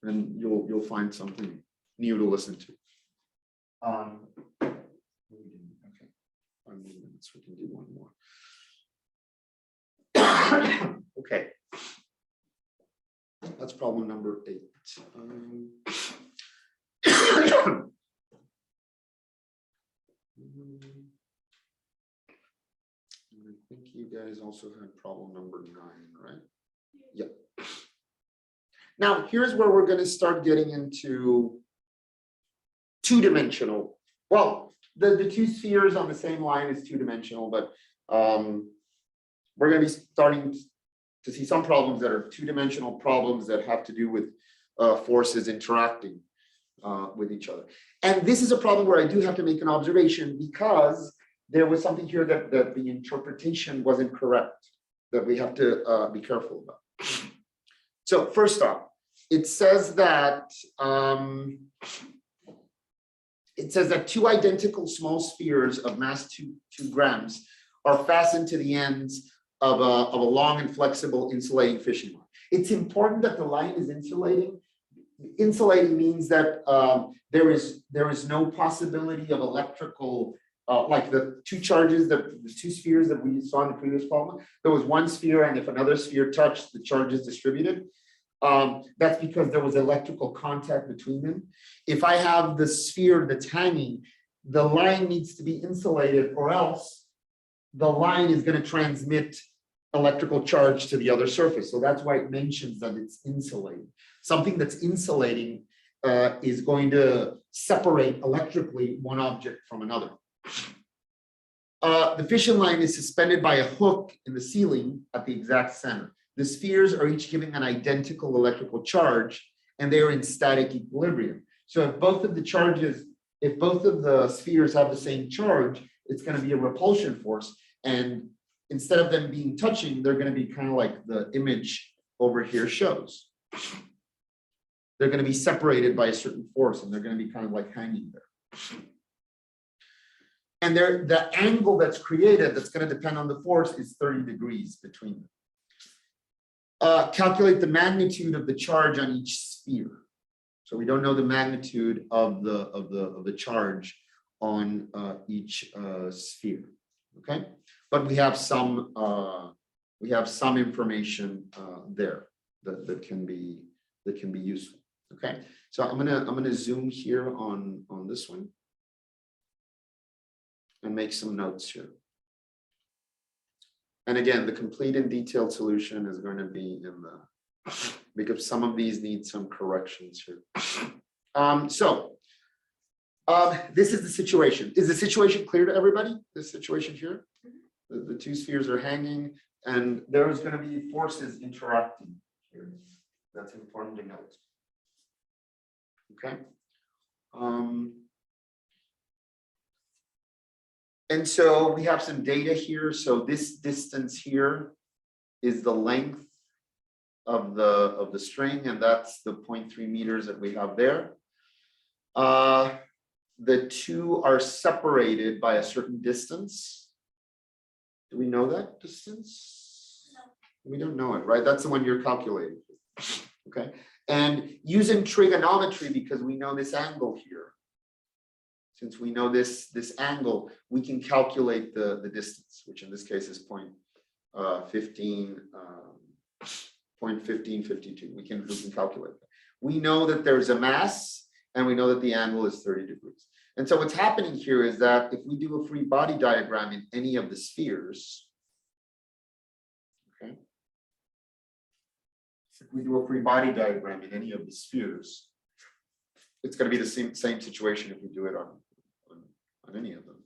and you'll find something new to listen to. Okay, 5 minutes. We can do one more. Okay. That's problem number 8. I think you guys also had problem number 9, right? Yeah. Now, here's where we're going to start getting into two-dimensional. Well, the two spheres on the same line is two-dimensional, but we're going to be starting to see some problems that are two-dimensional problems that have to do with forces interacting with each other. And this is a problem where I do have to make an observation because there was something here that the interpretation wasn't correct, that we have to be careful about. So first off, it says that two identical small spheres of mass 2 grams are fastened to the ends of a long and flexible insulating fishing line. It's important that the line is insulating. Insulating means that there is no possibility of electrical, like the two charges, the two spheres that we saw in the previous problem. There was one sphere, and if another sphere touched, the charge is distributed. That's because there was electrical contact between them. If I have the sphere that's hanging, the line needs to be insulated, or else the line is going to transmit electrical charge to the other surface. So that's why it mentions that it's insulating. Something that's insulating is going to separate electrically one object from another. The fishing line is suspended by a hook in the ceiling at the exact center. The spheres are each giving an identical electrical charge, and they are in static equilibrium. So if both of the spheres have the same charge, it's going to be a repulsion force. And instead of them being touching, they're going to be kind of like the image over here shows. They're going to be separated by a certain force, and they're going to be kind of like hanging there. And the angle that's created that's going to depend on the force is 30 degrees between them. Calculate the magnitude of the charge on each sphere. So we don't know the magnitude of the charge on each sphere. Okay, but we have some information there that can be useful. Okay, so I'm gonna zoom here on this one and make some notes here. And again, the complete and detailed solution is going to be in because some of these need some corrections here. This is the situation. Is the situation clear to everybody? This situation here, the two spheres are hanging, and there's going to be forces interacting here. That's important to note. Okay. And so we have some data here. So this distance here is the length of the string, and that's the 0.3 meters that we have there. The two are separated by a certain distance. Do we know that distance? No. We don't know it, right? That's the one you're calculating. Okay. And using trigonometry, because we know this angle here, since we know this angle, we can calculate the distance, which in this case is 0.1552. We can calculate that. We know that there's a mass, and we know that the angle is 30 degrees. And so what's happening here is that if we do a free body diagram in any of the spheres, okay, if we do a free body diagram in any of the spheres, it's going to be the same situation if we do it on any of them.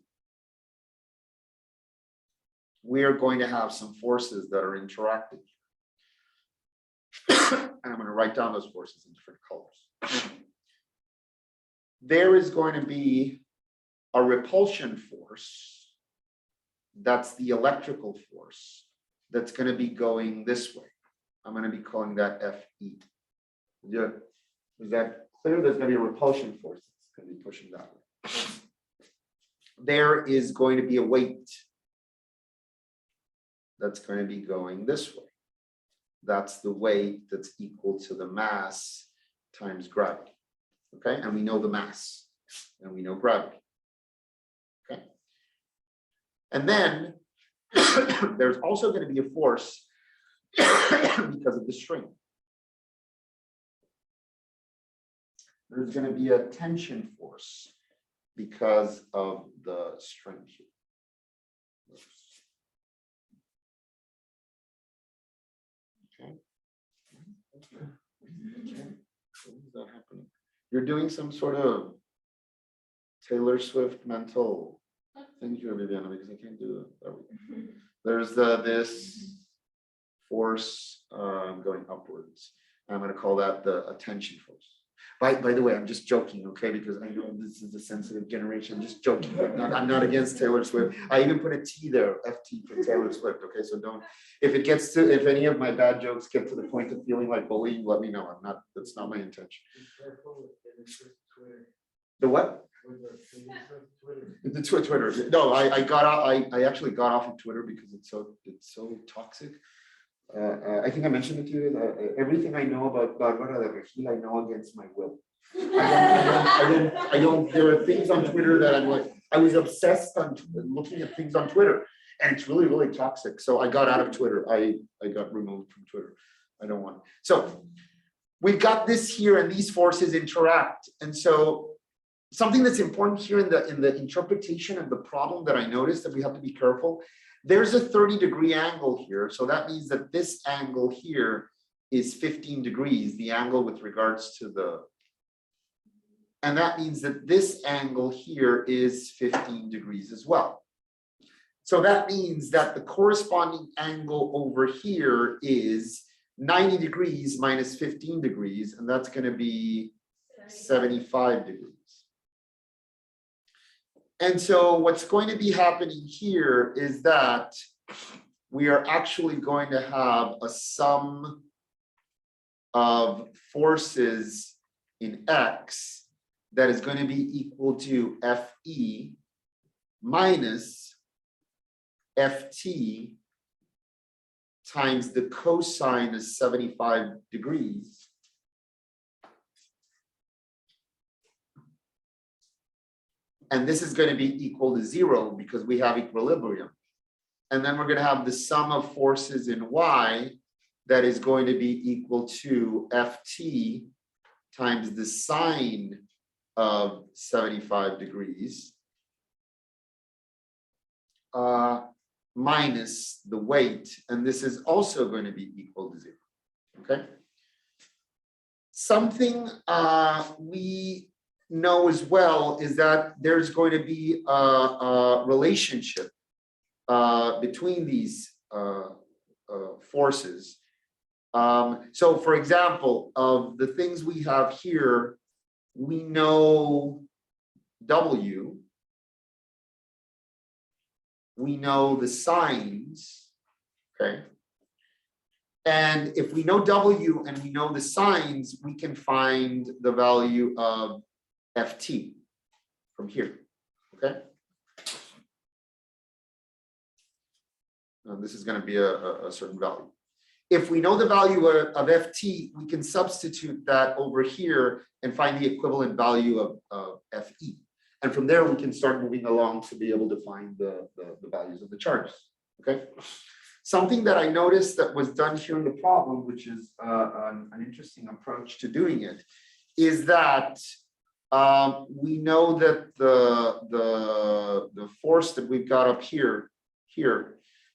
We are going to have some forces that are interacting. And I'm going to write down those forces in different colors. There is going to be a repulsion force. That's the electrical force that's going to be going this way. I'm going to be calling that Fe. Yeah. Is that clear? There's going to be a repulsion force that's going to be pushing that way. There is going to be a weight that's going to be going this way. That's the weight that's equal to the mass times gravity. Okay, and we know the mass and we know gravity. Okay, and then there's also going to be a force because of the string. there's going to be a tension force because of the string here. Okay. What is that happening? You're doing some sort of Taylor Swift mental thing here, Viviana, because I can't do it. There we go. There's this force going upwards. I'm going to call that the attention force. By the way, I'm just joking, okay? Because I know this is a sensitive generation. I'm just joking. I'm not against Taylor Swift. I even put a T there, FT for Taylor Swift, okay? So don't, if any of my bad jokes get to the point of feeling like bullying, let me know. That's not my intention. The what? The Twitter. No, I got off. I actually got off of Twitter because it's so toxic. I think I mentioned it to you. Everything I know about Barbara de Regil, I know against my will. I don't. There are things on Twitter that I'm like. I was obsessed on looking at things on Twitter, and it's really, really toxic. So I got out of Twitter. I got removed from Twitter. I don't want. So we've got this here, and these forces interact, and so something that's important here in the interpretation of the problem that I noticed that we have to be careful. There's a 30-degree angle here. So that means that this angle here is 15 degrees, the angle with regards to and that means that this angle here is 15 degrees as well. So that means that the corresponding angle over here is 90 degrees minus 15 degrees, and that's going to be 75 degrees. And so what's going to be happening here is that we are actually going to have a sum of forces in X that is going to be equal to Fe minus Ft times the cosine of 75 degrees and this is going to be equal to 0 because we have equilibrium. And then we're going to have the sum of forces in Y that is going to be equal to Ft times the sine of 75 degrees minus the weight, and this is also going to be equal to 0. Okay. Something we know as well is that there's going to be a relationship between these forces. So for example, of the things we have here, we know W, we know the signs, okay? And if we know W and we know the signs, we can find the value of Ft from here, okay? This is going to be a certain value. If we know the value of Ft, we can substitute that over here and find the equivalent value of Fe. And from there, we can start moving along to be able to find the values of the charges, okay? Something that I noticed that was done here in the problem, which is an interesting approach to doing it, is that we know that the force that we've got up here,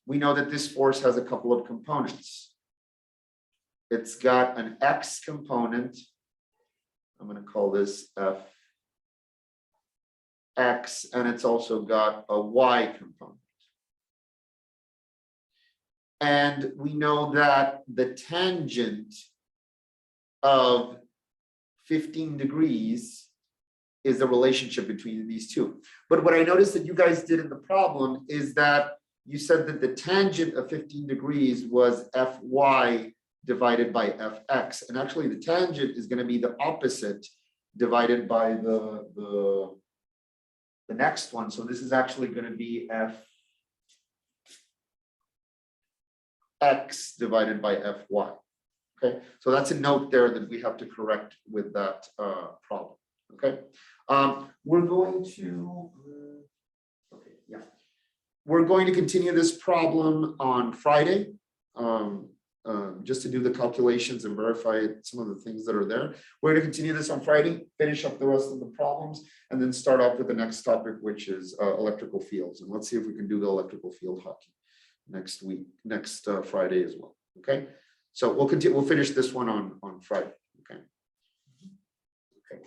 we know that this force has a couple of components. It's got an X component. I'm going to call this Fx, and it's also got a Y component. And we know that the tangent of 15 degrees is the relationship between these two. But what I noticed that you guys did in the problem is that you said that the tangent of 15 degrees was Fy divided by Fx. And actually the tangent is going to be the opposite divided by the next one. So this is actually going to be Fx divided by Fy. Okay, so that's a note there that we have to correct with that problem. Okay, we're going to, we're going to continue this problem on Friday. just to do the calculations and verify some of the things that are there. We're gonna continue this on Friday, finish up the rest of the problems, and then start off with the next topic, which is electrical fields. And let's see if we can do the electrical field hockey next week, next Friday as well, okay? So we'll continue, we'll finish this one on Friday, okay? Okay.